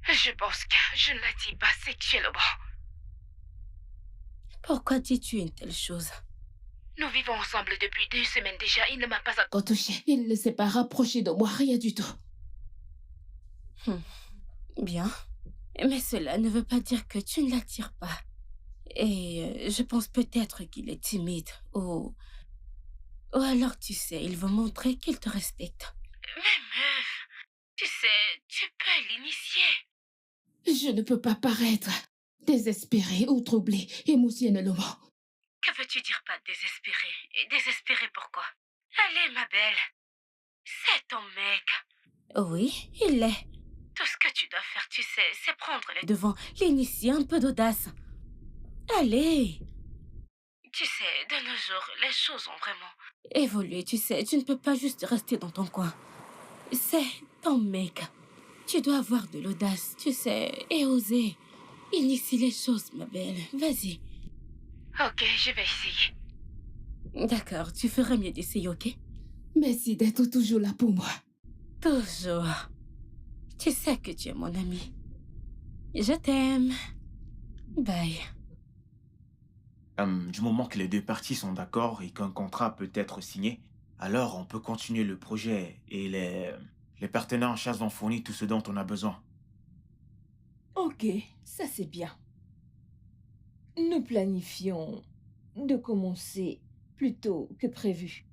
Je pense que je ne l'attire pas sexuellement. Pourquoi dis-tu une telle chose? Nous vivons ensemble depuis 2 semaines déjà. Il ne m'a pas encore touché. Il ne s'est pas rapproché de moi, rien du tout. Bien. Mais cela ne veut pas dire que tu ne l'attires pas. Et je pense peut-être qu'il est timide ou alors, tu sais, il veut montrer qu'il te respecte. Mais meuf, tu sais, tu peux l'initier. Je ne peux pas paraître désespérée ou troublée émotionnellement. Que veux-tu dire par désespérée? Et désespérée pourquoi? Allez, ma belle. C'est ton mec. Oui, il l'est. Tout ce que tu dois faire, tu sais, c'est prendre les... Devant l'initier, un peu d'audace. Allez. Tu sais, de nos jours, les choses ont vraiment... Évoluer, tu sais, tu ne peux pas juste rester dans ton coin. C'est ton mec. Tu dois avoir de l'audace, tu sais, et oser. Initie les choses, ma belle. Vas-y. Ok, je vais essayer. D'accord, tu ferais mieux d'essayer, ok? Merci d'être toujours là pour moi. Toujours. Tu sais que tu es mon ami. Je t'aime. Bye. Du moment que les deux parties sont d'accord et qu'un contrat peut être signé, alors on peut continuer le projet et les partenaires en charge vont fournir tout ce dont on a besoin. Ok, ça c'est bien. Nous planifions de commencer plus tôt que prévu.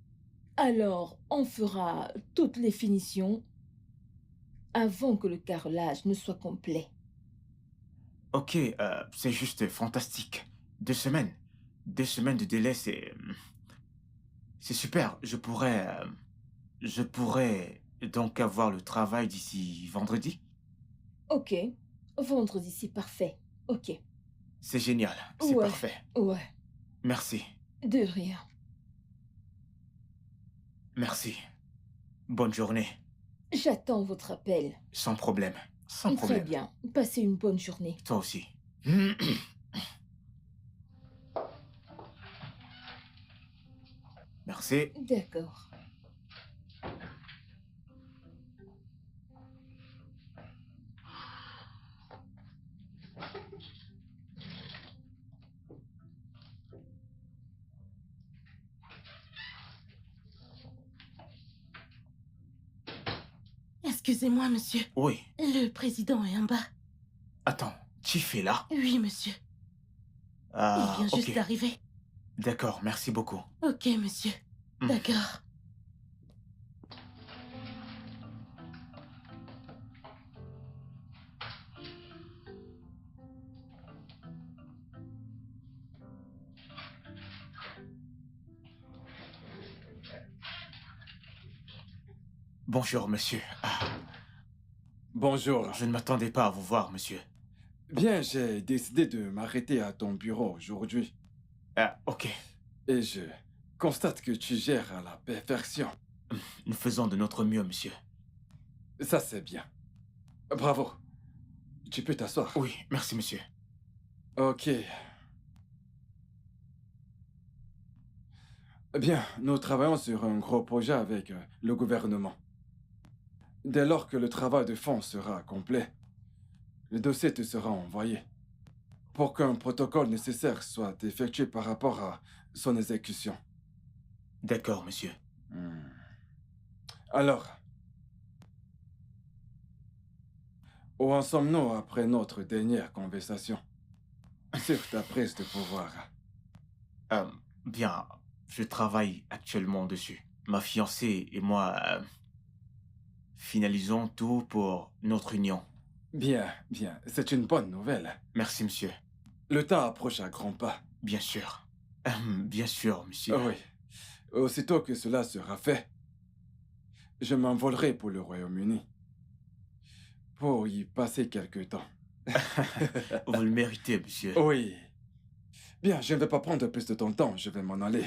Alors, on fera toutes les finitions avant que le carrelage ne soit complet. Ok, c'est juste fantastique. 2 semaines. 2 semaines de délai, c'est super. Je pourrais donc avoir le travail d'ici vendredi? Ok. Vendredi, c'est parfait. Ok. C'est génial, c'est Ouais. parfait. Ouais. Merci, De rien. merci. Bonne journée. J'attends votre appel. Sans problème, sans Très problème. bien. Passez une bonne journée. Toi aussi. Merci. D'accord. Excusez-moi, monsieur. Oui. Le président est en bas. Attends, Chief est là? Oui, monsieur. Il Ah, vient juste ok. d'arriver. D'accord, merci beaucoup. Ok, monsieur. Hmm. D'accord. Bonjour, monsieur. Bonjour. Je ne m'attendais pas à vous voir, monsieur. Bien, j'ai décidé de m'arrêter à ton bureau aujourd'hui. Ah, ok. Et je constate que tu gères à la perfection. Nous faisons de notre mieux, monsieur. Ça, c'est bien. Bravo. Tu peux t'asseoir. Oui, merci, monsieur. Ok. Bien, nous travaillons sur un gros projet avec le gouvernement. Dès lors que le travail de fond sera complet, le dossier te sera envoyé pour qu'un protocole nécessaire soit effectué par rapport à son exécution. D'accord, monsieur. Alors, où en sommes-nous après notre dernière conversation sur ta prise de pouvoir? Bien, je travaille actuellement dessus. Ma fiancée et moi finalisons tout pour notre union. Bien, bien. C'est une bonne nouvelle. Merci, monsieur. Le temps approche à grands pas. Bien sûr. Bien sûr, monsieur. Oui. Aussitôt que cela sera fait, je m'envolerai pour le Royaume-Uni. Pour y passer quelque temps. Vous le méritez, monsieur. Oui. Bien, je ne vais pas prendre plus de ton temps. Je vais m'en aller.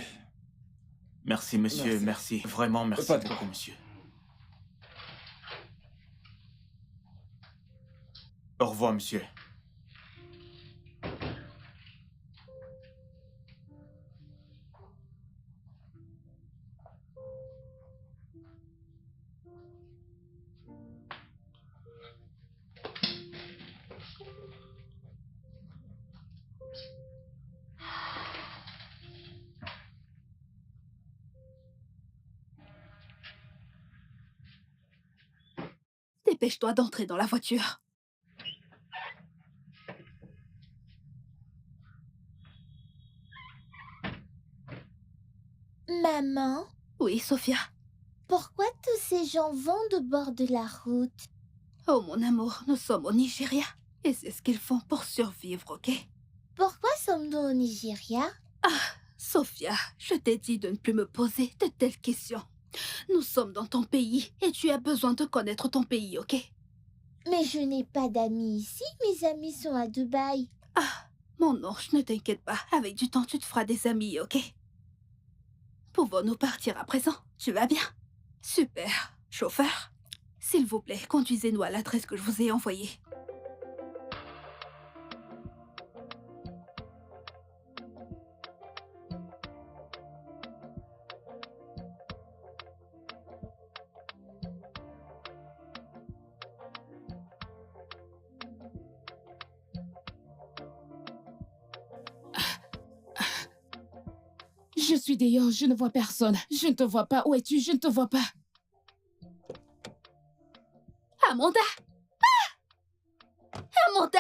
Merci, monsieur. Merci. Vraiment, merci Pas de beaucoup, quoi. monsieur. Au revoir, monsieur. Dépêche-toi d'entrer dans la voiture. Maman, Oui, Sophia. pourquoi tous ces gens vont de bord de la route? Oh, mon amour, nous sommes au Nigeria. Et c'est ce qu'ils font pour survivre, ok? Pourquoi sommes-nous au Nigeria? Sophia, je t'ai dit de ne plus me poser de telles questions. Nous sommes dans ton pays et tu as besoin de connaître ton pays, ok? Mais je n'ai pas d'amis ici, mes amis sont à Dubaï. Mon ange, ne t'inquiète pas. Avec du temps, tu te feras des amis, ok? Pouvons-nous partir à présent? Tu vas bien? Super. Chauffeur, s'il vous plaît, conduisez-nous à l'adresse que je vous ai envoyée. Je suis dehors, je ne vois personne. Je ne te vois pas. Où es-tu? Je ne te vois pas. Amanda! Amanda!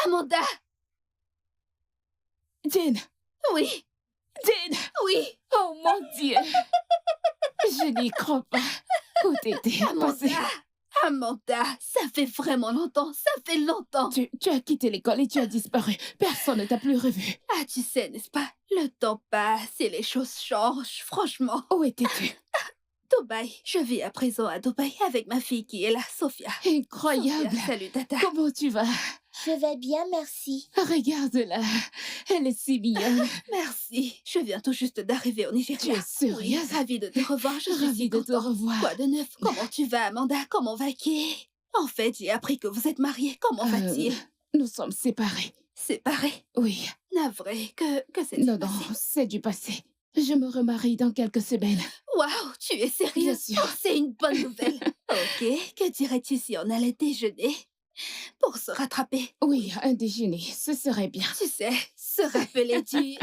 Amanda! Jane, Oui, Jane, oui. oh mon Dieu. Je n'y crois pas. Où t'étais passé? Amanda, ça fait vraiment longtemps, ça fait longtemps. Tu as quitté l'école et tu as disparu. Personne ne t'a plus revu. Ah, tu sais, n'est-ce pas? Le temps passe et les choses changent, franchement. Où étais-tu? Dubaï. Je vis à présent à Dubaï avec ma fille qui est là, Sophia. Incroyable. Sophia, salut, Tata. Comment tu vas? Je vais bien, merci. Regarde-la. Elle est si mignonne. Merci. Je viens tout juste d'arriver au Nigeria. Tu es sérieuse? Oui, ravie de te revoir. Je suis Ravie si de te contente. revoir. Quoi de neuf? Comment tu vas, Amanda? Comment va Kay? En fait, j'ai appris que vous êtes mariés. Comment va-t-il? Nous sommes séparés. Séparés? Oui. Navré. Que c'est Non, c'est du passé. Je me remarie dans quelques semaines. Waouh, tu es sérieuse? Bien sûr. Oh, c'est une bonne nouvelle. Ok, que dirais-tu si on allait déjeuner pour se rattraper? Oui, un déjeuner, ce serait bien. Tu sais, se rappeler du...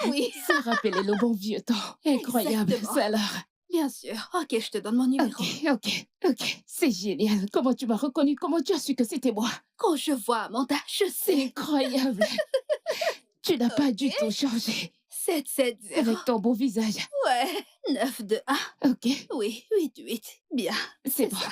Oui. Se rappeler le bon vieux temps. Incroyable, Exactement. ça alors. Bien sûr. Ok, je te donne mon numéro. Ok. C'est génial. Comment tu m'as reconnu? Comment tu as su que c'était moi? Quand je vois Amanda, je sais. C'est incroyable. Tu n'as pas du tout changé. 770. Avec ton beau visage. Ouais. 921. Ok. Oui, 88. Bien. C'est bon. Ça.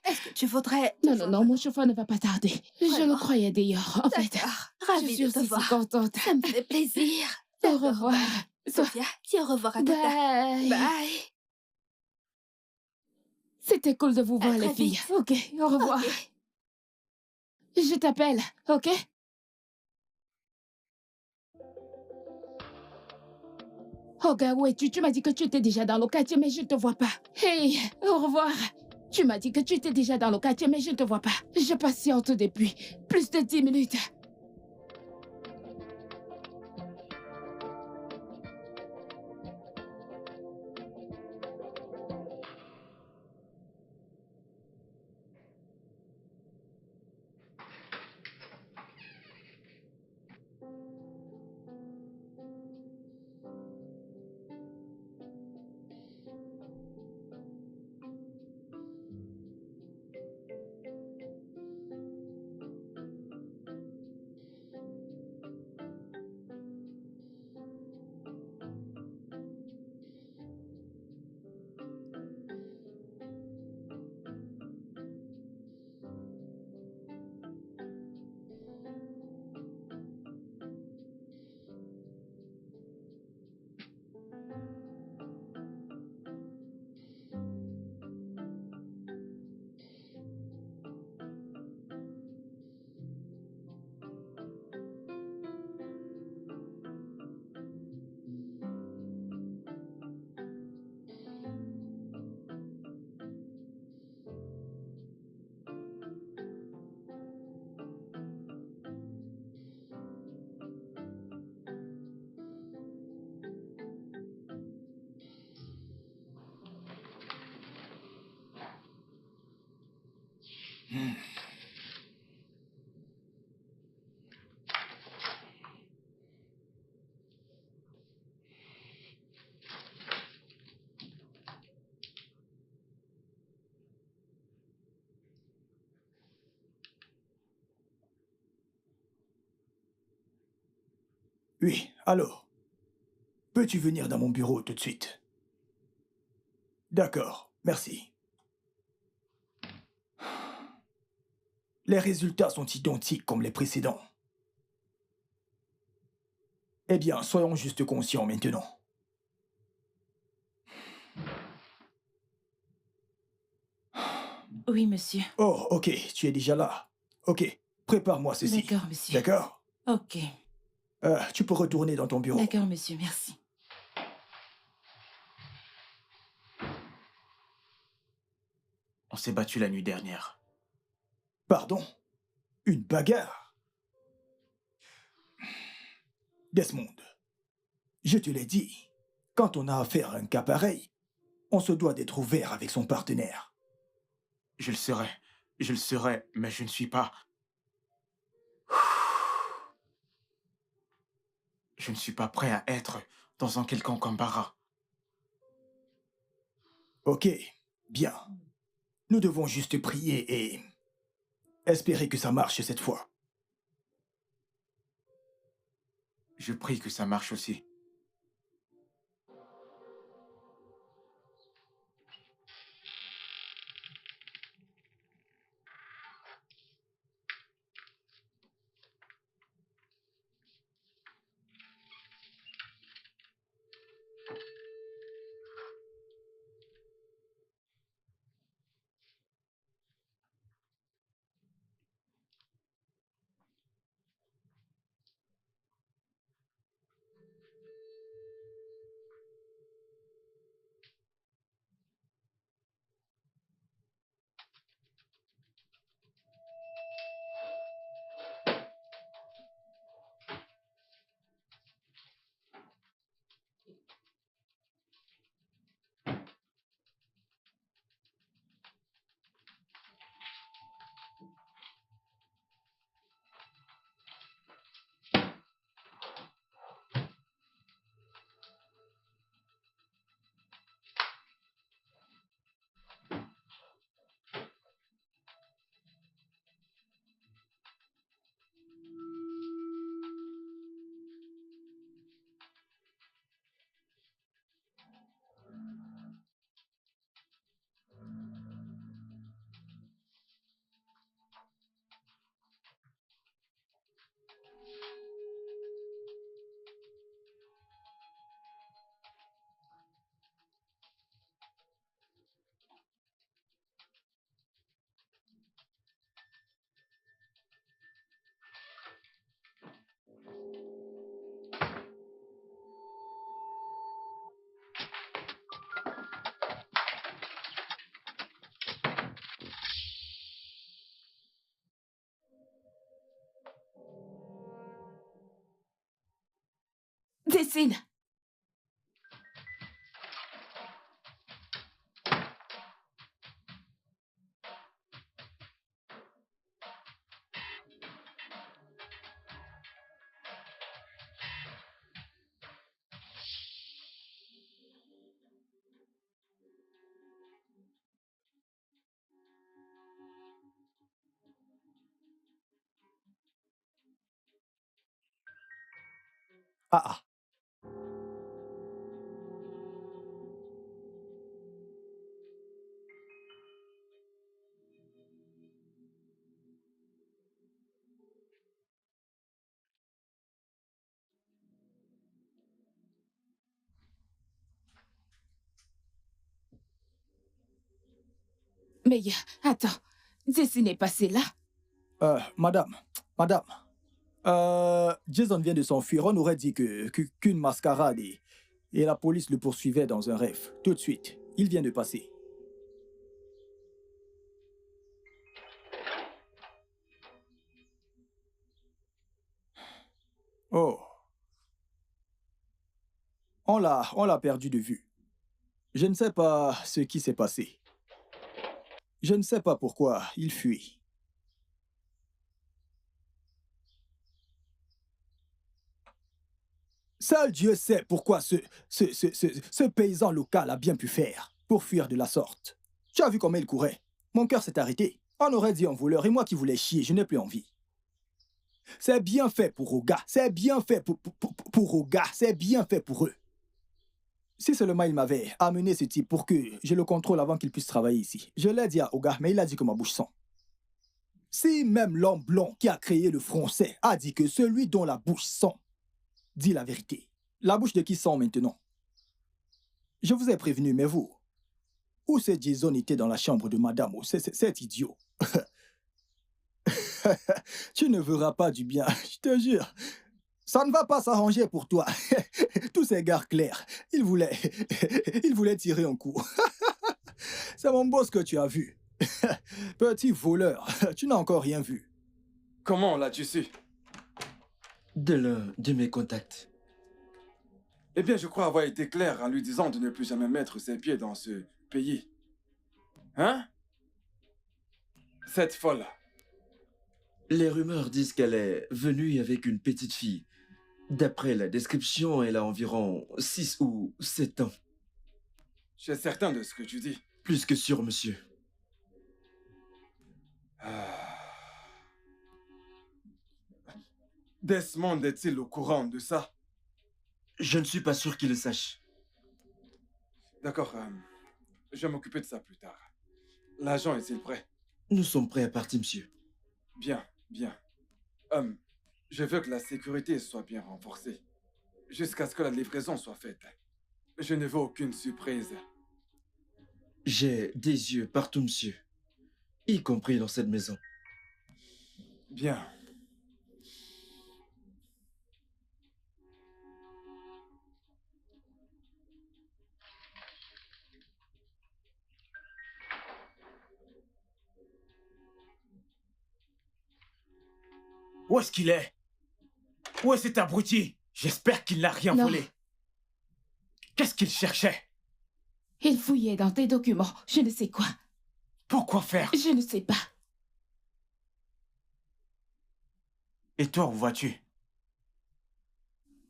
Est-ce que tu voudrais... Non, mon chauffeur ne va pas tarder. Je le croyais d'ailleurs, en fait. D'accord. Ravie Je suis de te aussi voir. si contente. Ça me fait plaisir. Au revoir. Sophia, dis au revoir à Tata. Bye. Bye. C'était cool de vous voir, les très filles. vite. Ok, au revoir. Ok. Je t'appelle, ok? Oh, gars, où es-tu? Tu m'as dit que tu étais déjà dans le quartier, mais je ne te vois pas. Hey, au revoir. Tu m'as dit que tu étais déjà dans le quartier, mais je ne te vois pas. Je patiente depuis plus de 10 minutes. Oui, alors. Peux-tu venir dans mon bureau tout de suite? D'accord, merci. Les résultats sont identiques comme les précédents. Eh bien, soyons juste conscients maintenant. Oui, monsieur. Oh, ok, tu es déjà là. Ok, prépare-moi ceci. D'accord, monsieur. D'accord? Ok. Tu peux retourner dans ton bureau. D'accord, monsieur, merci. On s'est battu la nuit dernière. Pardon? Une bagarre? Desmond, je te l'ai dit, quand on a affaire à un cas pareil, on se doit d'être ouvert avec son partenaire. Je le serai, mais je ne suis pas... Je ne suis pas prêt à être dans un quelconque embarras. Ok, bien. Nous devons juste prier et espérer que ça marche cette fois. Je prie que ça marche aussi. Dessine. Ah ah. Mais attends, Dessine est passé là. Madame. Jason vient de s'enfuir. On aurait dit qu'une mascarade et la police le poursuivait dans un rêve. Tout de suite, il vient de passer. Oh. On l'a perdu de vue. Je ne sais pas ce qui s'est passé. Je ne sais pas pourquoi il fuit. Seul Dieu sait pourquoi ce paysan local a bien pu faire pour fuir de la sorte. Tu as vu comment il courait? Mon cœur s'est arrêté. On aurait dit un voleur et moi qui voulais chier, je n'ai plus envie. C'est bien fait pour Oga. C'est bien fait pour Oga. C'est bien fait pour eux. Si seulement il m'avait amené ce type pour que je le contrôle avant qu'il puisse travailler ici. Je l'ai dit à Oga, mais il a dit que ma bouche sent. Si même l'homme blond qui a créé le français a dit que celui dont la bouche sent dit la vérité, la bouche de qui sent maintenant? Je vous ai prévenu, mais vous, où ce Jason était dans la chambre de madame, c'est idiot. Tu ne verras pas du bien, je te jure. Ça ne va pas s'arranger pour toi. Tous ces gars clairs, ils voulaient tirer un coup. C'est mon boss que tu as vu. Petit voleur, tu n'as encore rien vu. Comment l'as-tu su? De l'un de mes contacts. Eh bien, je crois avoir été clair en lui disant de ne plus jamais mettre ses pieds dans ce pays. Hein? Cette folle. Les rumeurs disent qu'elle est venue avec une petite fille. D'après la description, elle a environ 6 ou 7 ans. Je suis certain de ce que tu dis. Plus que sûr, monsieur. Desmond est-il au courant de ça? Je ne suis pas sûr qu'il le sache. D'accord, je vais m'occuper de ça plus tard. L'agent est-il prêt? Nous sommes prêts à partir, monsieur. Bien, bien. Je veux que la sécurité soit bien renforcée, jusqu'à ce que la livraison soit faite. Je ne veux aucune surprise. J'ai des yeux partout, monsieur. Y compris dans cette maison. Bien. Où est-ce qu'il est? Où est cet abruti? J'espère qu'il n'a rien Non. volé. Qu'est-ce qu'il cherchait? Il fouillait dans tes documents, je ne sais quoi. Pourquoi faire? Je ne sais pas. Et toi, où vas-tu?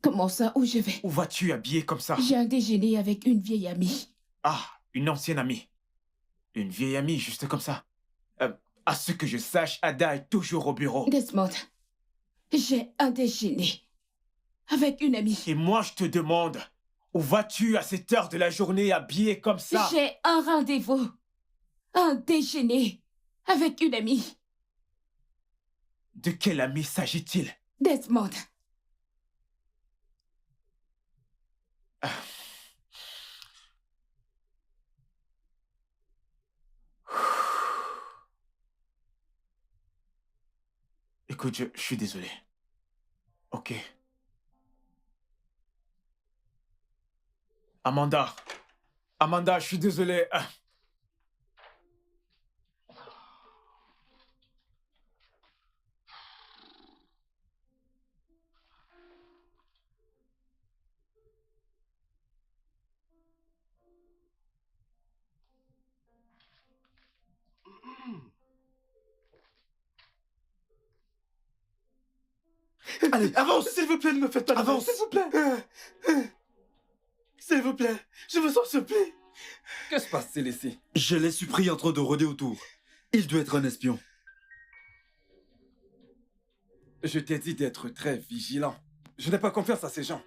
Comment ça, où je vais? Où vas-tu habillé comme ça? J'ai un déjeuner avec une vieille amie. Ah, une ancienne amie. Une vieille amie, juste comme ça. À ce que je sache, Ada est toujours au bureau. Desmond, j'ai un déjeuner avec une amie. Et moi, je te demande, où vas-tu à cette heure de la journée habillé comme ça? J'ai un rendez-vous. Un déjeuner avec une amie. De quelle amie s'agit-il? Desmond. Écoute, je suis désolé. Ok. Amanda. Amanda, je suis désolé. Allez, avance! S'il vous plaît, ne me faites pas de mal, Avance. s'il vous plaît! S'il vous plaît, je vous en supplie! Que se passe-t-il ici? Je l'ai surpris en train de rôder autour. Il doit être un espion. Je t'ai dit d'être très vigilant. Je n'ai pas confiance à ces gens.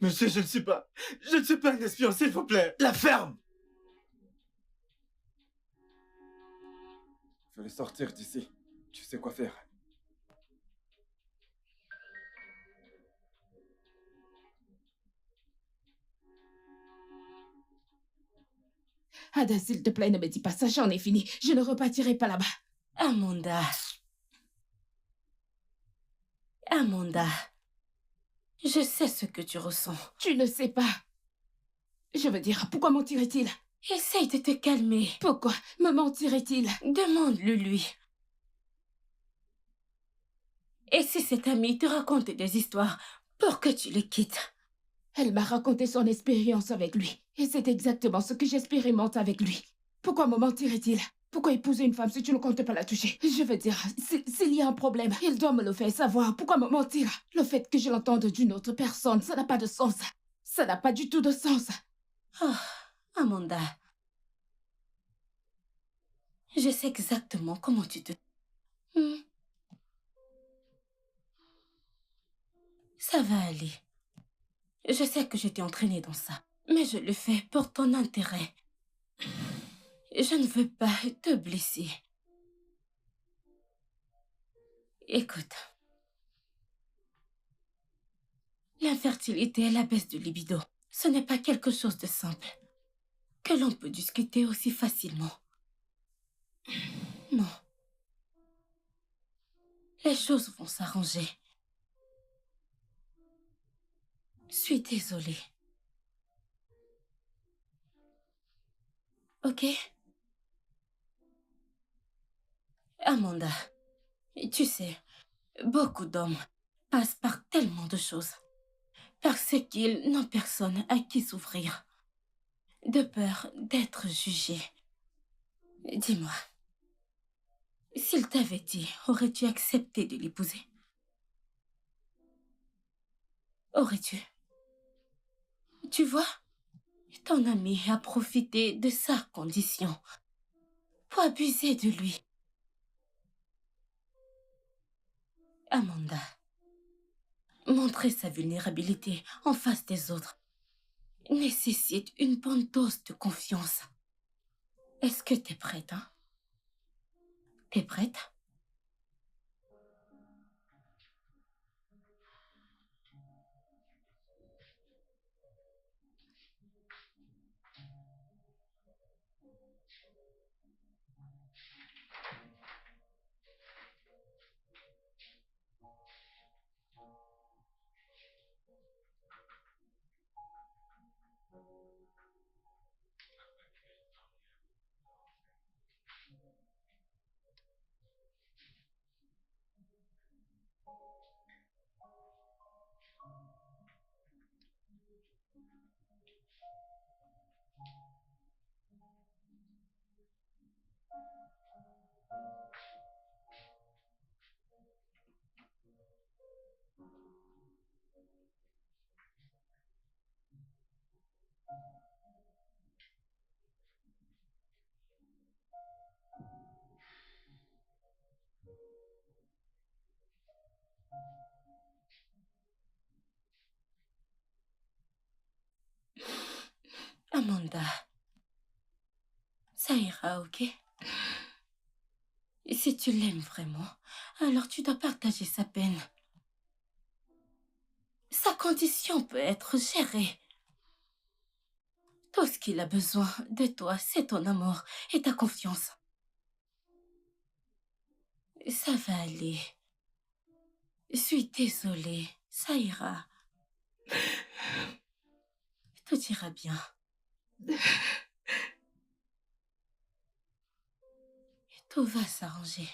Monsieur, je ne suis pas un espion, s'il vous plaît! La ferme! Je vais les sortir d'ici. Tu sais quoi faire. Ada, s'il te plaît, ne me dis pas ça, j'en ai fini. Je ne repartirai pas là-bas. Amanda. Amanda. Je sais ce que tu ressens. Tu ne sais pas. Je veux dire, pourquoi mentirait-il? Essaye de te calmer. Pourquoi me mentirait-il? Demande-le lui. Et si cette amie te raconte des histoires pour que tu le quittes? Elle m'a raconté son expérience avec lui. Et c'est exactement ce que j'expérimente avec lui. Pourquoi me mentirait-il? Pourquoi épouser une femme si tu ne comptes pas la toucher? Je veux dire, s'il y a un problème, il doit me le faire savoir. Pourquoi me mentir? Le fait que je l'entende d'une autre personne, ça n'a pas de sens. Ça n'a pas du tout de sens. Oh, Amanda. Je sais exactement comment tu te... Ça va aller. Je sais que je t'ai entraîné dans ça, mais je le fais pour ton intérêt. Je ne veux pas te blesser. Écoute. L'infertilité et la baisse de libido, ce n'est pas quelque chose de simple, que l'on peut discuter aussi facilement. Non. Les choses vont s'arranger. Je suis désolée. Ok? Amanda, tu sais, beaucoup d'hommes passent par tellement de choses parce qu'ils n'ont personne à qui s'ouvrir, de peur d'être jugés. Dis-moi, s'il t'avait dit, aurais-tu accepté de l'épouser? Aurais-tu? Tu vois, ton ami a profité de sa condition pour abuser de lui. Amanda, montrer sa vulnérabilité en face des autres nécessite une bonne dose de confiance. Est-ce que t'es prête, hein? T'es prête? Amanda, ça ira, ok? Et si tu l'aimes vraiment, alors tu dois partager sa peine. Sa condition peut être gérée. Tout ce qu'il a besoin de toi, c'est ton amour et ta confiance. Ça va aller. Je suis désolée, ça ira. Tout ira bien. Tout va s'arranger.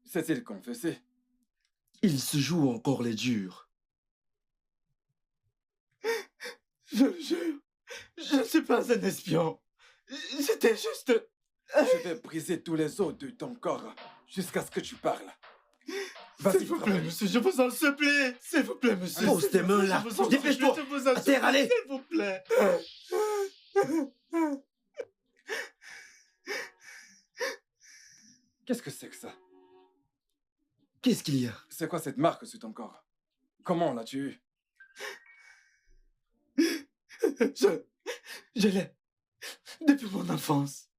S'est-il confessé? Il se joue encore les durs. Je le jure, je ne suis pas un espion. J'étais juste... Je vais briser tous les os de ton corps jusqu'à ce que tu parles. Vas-y, S'il vous plaît, monsieur, je vous en supplie. S'il vous plaît, monsieur. Pose tes mains là. Je vous en Dépêche-toi. supplie, je vous en À terre, supplie, allez. s'il vous plaît. Qu'est-ce que c'est que ça? Qu'est-ce qu'il y a? C'est quoi cette marque sur ton corps? Comment l'as-tu eue? Je l'ai depuis mon enfance.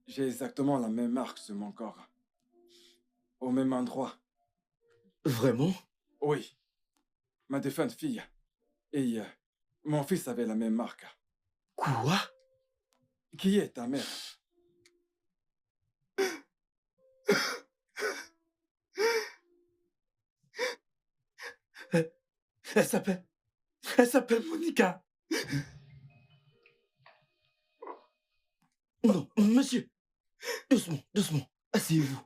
J'ai exactement la même marque sur mon corps. Au même endroit. Vraiment? Oui. Ma défunte fille. Et mon fils avait la même marque. Quoi? Qui est ta mère? Elle s'appelle Monica. Non, monsieur. Doucement, doucement. Asseyez-vous.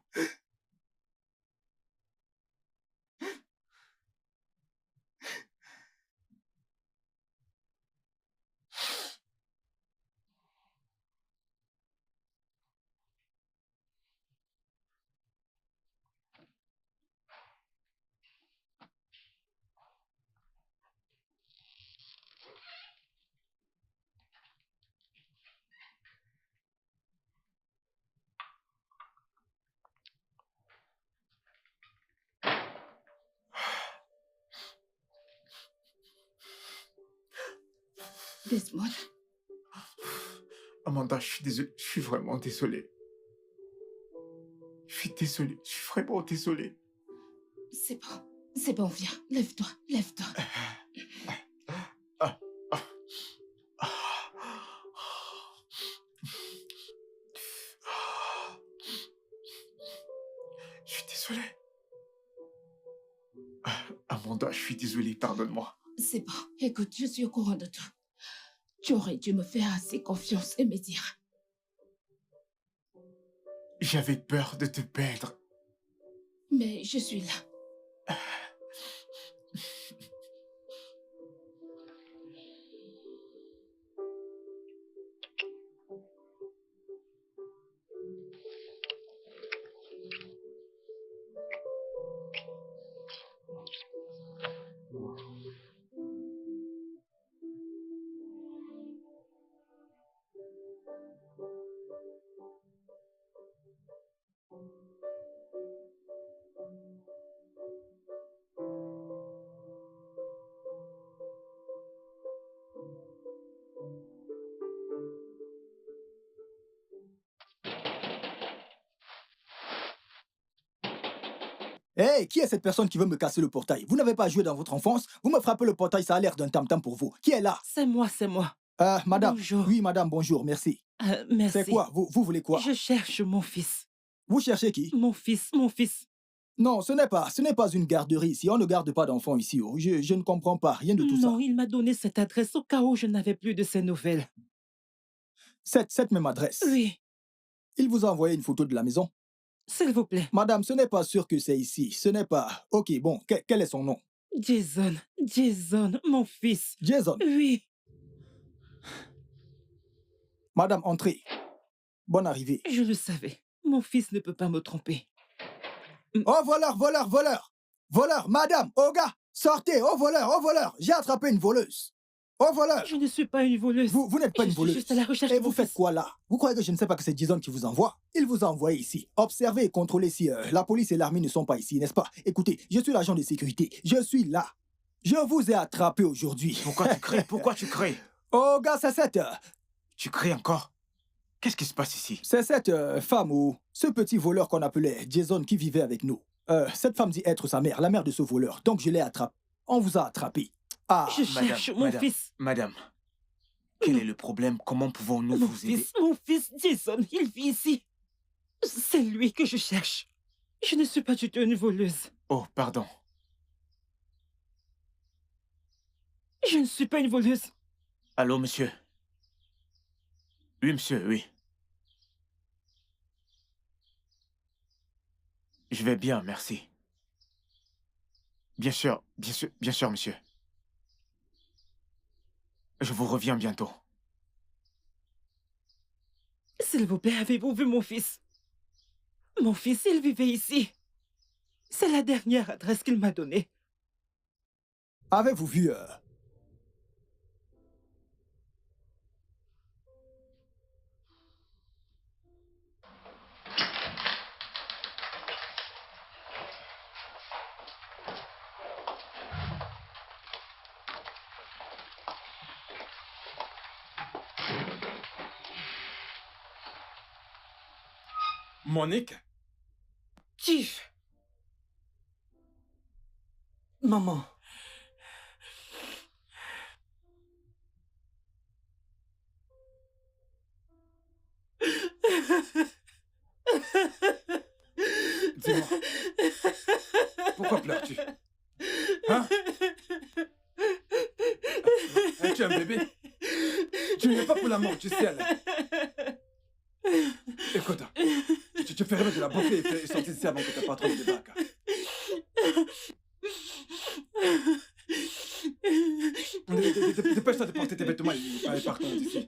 Desmond, Amanda, je suis désolé. Je suis vraiment désolé. Je suis désolé. Je suis vraiment désolé. c'est bon. C'est bon, viens. Lève-toi, lève-toi. Ah, ah, ah. Je suis désolé. Amanda, je suis désolé. Pardonne-moi. C'est bon. Écoute, je suis au courant de tout. Tu aurais dû me faire assez confiance et me dire. J'avais peur de te perdre. Mais je suis là. Hé, qui est cette personne qui veut me casser le portail? Vous n'avez pas joué dans votre enfance? Vous me frappez le portail, ça a l'air d'un tam-tam pour vous. Qui est là? C'est moi, c'est moi. Madame. Bonjour. Oui, madame, bonjour, merci. Merci. C'est quoi? Vous voulez quoi? Je cherche mon fils. Vous cherchez qui? Mon fils, mon fils. Non, ce n'est pas une garderie ici. On ne garde pas d'enfants ici. Oh. Je ne comprends pas, rien de tout ça. Non, il m'a donné cette adresse au cas où je n'avais plus de ses nouvelles. Cette même adresse? Oui. Il vous a envoyé une photo de la maison? S'il vous plaît. Madame, ce n'est pas sûr que c'est ici. Ce n'est pas... Ok, bon, quel est son nom? Jason, Jason, mon fils. Jason? Oui. Madame, entrez. Bonne arrivée. Je le savais. Mon fils ne peut pas me tromper. Oh, voleur, voleur, voleur! Voleur, madame, oh gars, sortez, oh voleur, j'ai attrapé une voleuse. Oh voleur! Je ne suis pas une voleuse. Vous n'êtes pas une voleuse. Je suis juste à la recherche Et de vous mon faites fils. quoi là? Vous croyez que je ne sais pas que c'est Jason qui vous envoie? Il vous a envoyé ici. Observez et contrôlez si la police et l'armée ne sont pas ici, n'est-ce pas? Écoutez, je suis l'agent de sécurité. Je suis là. Je vous ai attrapé aujourd'hui. Pourquoi tu cries? Pourquoi tu cries? Oh gars, c'est cette... Tu cries encore? Qu'est-ce qui se passe ici? C'est cette femme ou ce petit voleur qu'on appelait Jason qui vivait avec nous. Cette femme dit être sa mère, la mère de ce voleur. Donc je l'ai attrapé. On vous a attrapé. Ah, Je cherche mon fils. Madame, quel est le problème? Comment pouvons-nous vous aider? Mon fils, Jason, il vit ici. C'est lui que je cherche. Je ne suis pas du tout une voleuse. Oh, pardon. Je ne suis pas une voleuse. Allô, monsieur? Oui, monsieur, oui. Je vais bien, merci. Bien sûr, monsieur. Je vous reviens bientôt. S'il vous plaît, avez-vous vu mon fils? Mon fils, il vivait ici. C'est la dernière adresse qu'il m'a donnée. avez-vous vu Monique? Chief. Maman. Dis-moi, pourquoi pleures-tu? Hein? Tu es un bébé? Tu n'es pas pour l'amour du ciel. Écoute, tu fais rêver de la beauté et sortir d'ici avant que ta patronne ne débarque. Dépêche-toi de porter tes vêtements et partons d'ici.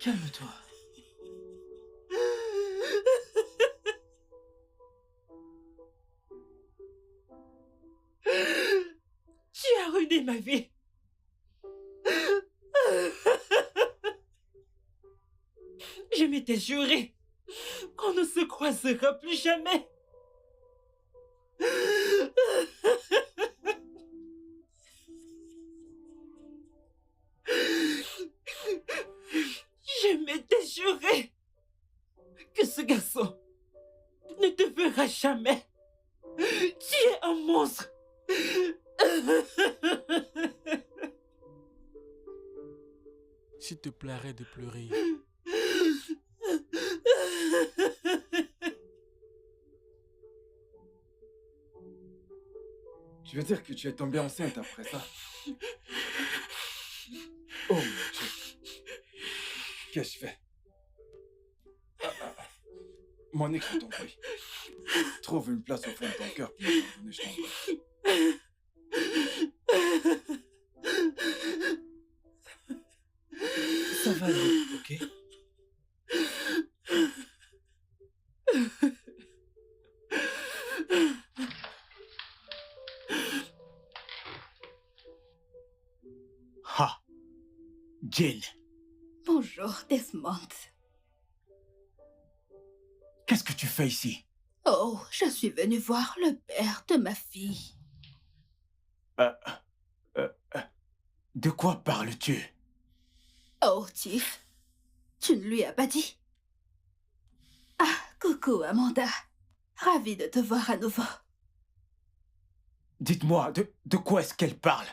Calme-toi. Tu as ruiné ma vie. Je m'étais juré qu'on ne se croisera plus jamais. Je m'étais juré que ce garçon ne te verra jamais. Tu es un monstre. S'il te plaît, arrête de pleurer. Tu veux dire que tu es tombée enceinte après ça? Oh mon Dieu. Qu'est-ce que je fais? Monique, je t'en prie. Trouve une place au fond de ton cœur pour me pardonner, je t'en prie. Ça va aller, ok? Ha! Jane, Bonjour, Desmond. qu'est-ce que tu fais ici? Oh, je suis venue voir le père de ma fille. Euh, de quoi parles-tu? Oh, Tiff, tu ne lui as pas dit? Ah, coucou, Amanda. Ravie de te voir à nouveau. Dites-moi, de quoi est-ce qu'elle parle?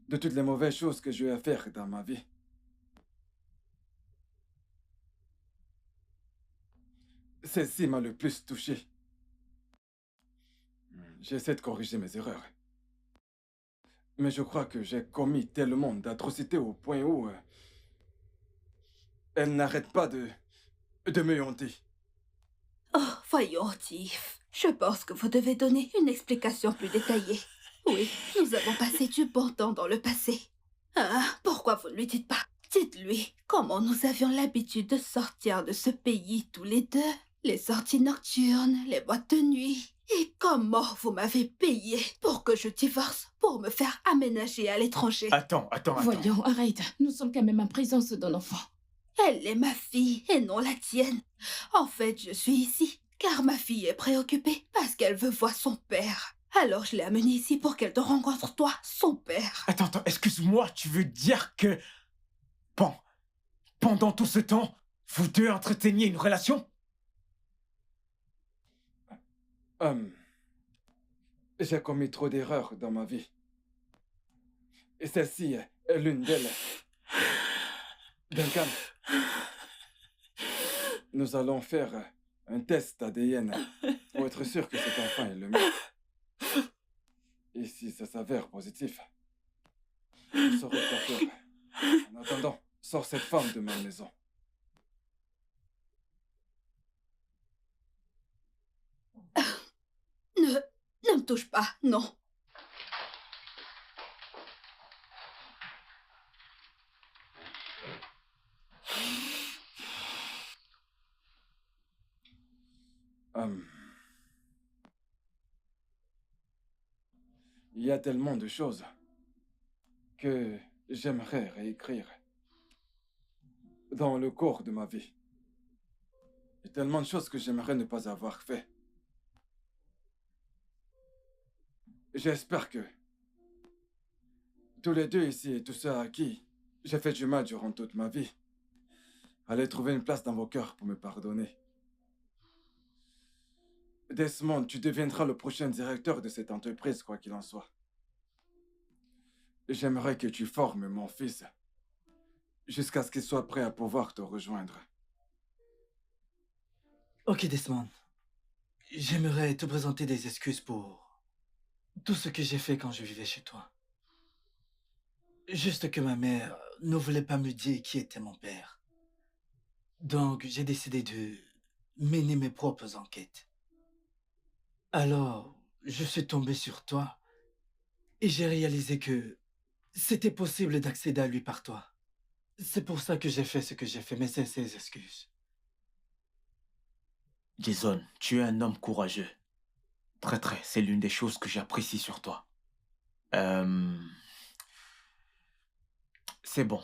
De toutes les mauvaises choses que j'ai eu à faire dans ma vie. Celle-ci m'a le plus touché. J'essaie de corriger mes erreurs. Mais je crois que j'ai commis tellement d'atrocités au point où elle n'arrête pas de me hanter. Oh, voyons, Tiff. Je pense que vous devez donner une explication plus détaillée. Oui, nous avons passé du bon temps dans le passé. Ah, pourquoi vous ne lui dites pas? Dites-lui comment nous avions l'habitude de sortir de ce pays tous les deux. Les sorties nocturnes, les boîtes de nuit. Et comment vous m'avez payé pour que je divorce, pour me faire aménager à l'étranger. Attends. Voyons, arrête. Nous sommes quand même en présence d'un enfant. Elle est ma fille et non la tienne. En fait, je suis ici car ma fille est préoccupée parce qu'elle veut voir son père. Alors je l'ai amenée ici pour qu'elle te rencontre, toi, son père. Attends, excuse-moi, tu veux dire que... Bon, pendant tout ce temps, vous deux entreteniez une relation? J'ai commis trop d'erreurs dans ma vie. Et celle-ci est l'une d'elles. Duncan, nous allons faire un test ADN pour être sûr que cet enfant est le mien. Et si ça s'avère positif, je serai quoi faire. En attendant, sors cette femme de ma maison. Ne me touche pas, non. Il y a tellement de choses que j'aimerais réécrire dans le cours de ma vie. Il y a tellement de choses que j'aimerais ne pas avoir fait. J'espère que tous les deux ici et tous ceux à qui j'ai fait du mal durant toute ma vie allaient trouver une place dans vos cœurs pour me pardonner. Desmond, tu deviendras le prochain directeur de cette entreprise, quoi qu'il en soit. J'aimerais que tu formes mon fils jusqu'à ce qu'il soit prêt à pouvoir te rejoindre. Ok, Desmond. J'aimerais te présenter des excuses pour tout ce que j'ai fait quand je vivais chez toi. Juste que ma mère ne voulait pas me dire qui était mon père. Donc, j'ai décidé de mener mes propres enquêtes. Alors, je suis tombé sur toi Et j'ai réalisé que c'était possible d'accéder à lui par toi. C'est pour ça que j'ai fait ce que j'ai fait, mes sincères excuses. Jason, tu es un homme courageux. Très, c'est l'une des choses que j'apprécie sur toi. C'est bon.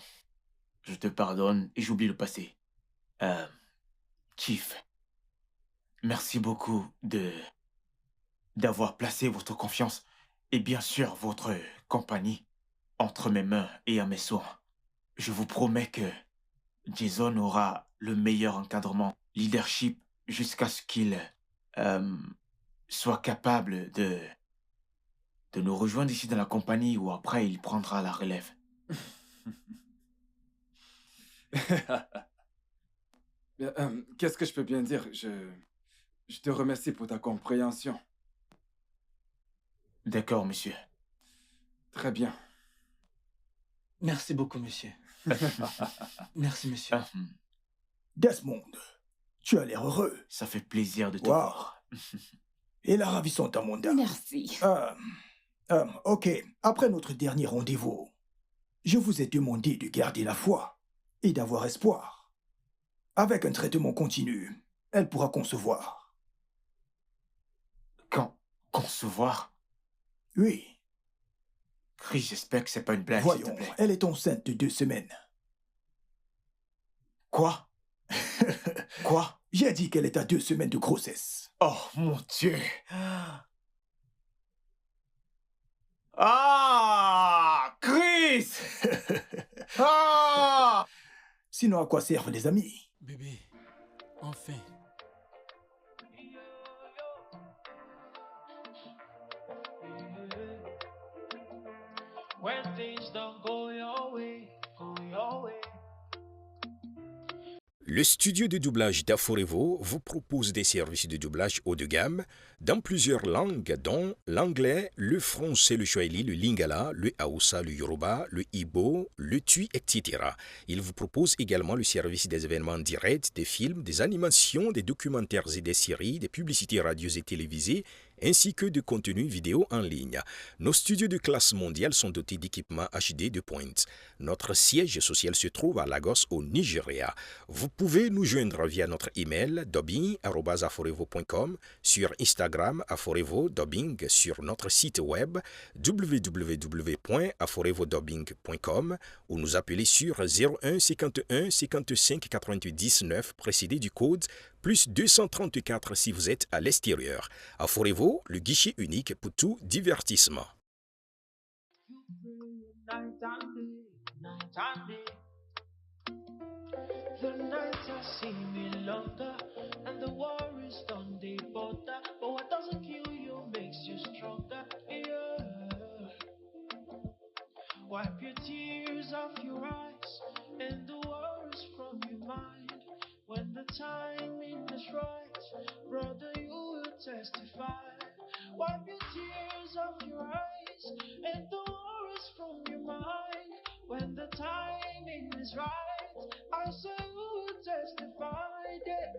Je te pardonne et j'oublie le passé. Chief, merci beaucoup d'avoir placé votre confiance et bien sûr votre compagnie entre mes mains et à mes soins. Je vous promets que Jason aura le meilleur encadrement, leadership, jusqu'à ce qu'il soit capable de nous rejoindre ici dans la compagnie ou après il prendra la relève. Bien, qu'est-ce que je peux bien dire? Je te remercie pour ta compréhension. D'accord, monsieur. Très bien. Merci beaucoup, monsieur. Merci, monsieur. Desmond, tu as l'air heureux. Ça fait plaisir de te Wow. voir. Et la ravissante Amanda. Merci. Ok, après notre dernier rendez-vous, je vous ai demandé de garder la foi et d'avoir espoir. Avec un traitement continu, elle pourra concevoir. Concevoir? Oui. Chris, j'espère que c'est pas une blague, s'il te Voyons, plaît. elle est enceinte de 2 semaines. Quoi? Quoi? J'ai dit qu'elle est à 2 semaines de grossesse. Oh, mon Dieu. Ah! Chris! Ah! Sinon, à quoi servent les amis? Bébé, enfin. When things don't go your way, go your way. Le studio de doublage d'Aforevo vous propose des services de doublage haut de gamme dans plusieurs langues, dont l'anglais, le français, le swahili, le lingala, le hausa, le yoruba, le igbo, le tui, etc. Il vous propose également le service des événements directs, des films, des animations, des documentaires et des séries, des publicités radio et télévisées, ainsi que de contenus vidéo en ligne. Nos studios de classe mondiale sont dotés d'équipements HD de pointe. Notre siège social se trouve à Lagos, au Nigeria. Vous pouvez nous joindre via notre email dubbing@aforevo.com, sur Instagram Aforevo Dubbing, sur notre site web www.aforevodubbing.com ou nous appeler sur 01 51 55 88 19 précédé du code plus 234 si vous êtes à l'extérieur. Aforevo, le guichet unique pour tout divertissement. The nights are seeming longer, and the war is on the border. But what doesn't kill you makes you stronger. Yeah. Wipe your tears off your eyes and the worries from your mind. When the timing is right, brother, you will testify. Wipe your tears off your eyes and the worries from your mind. When the timing is right, I say you will testify that.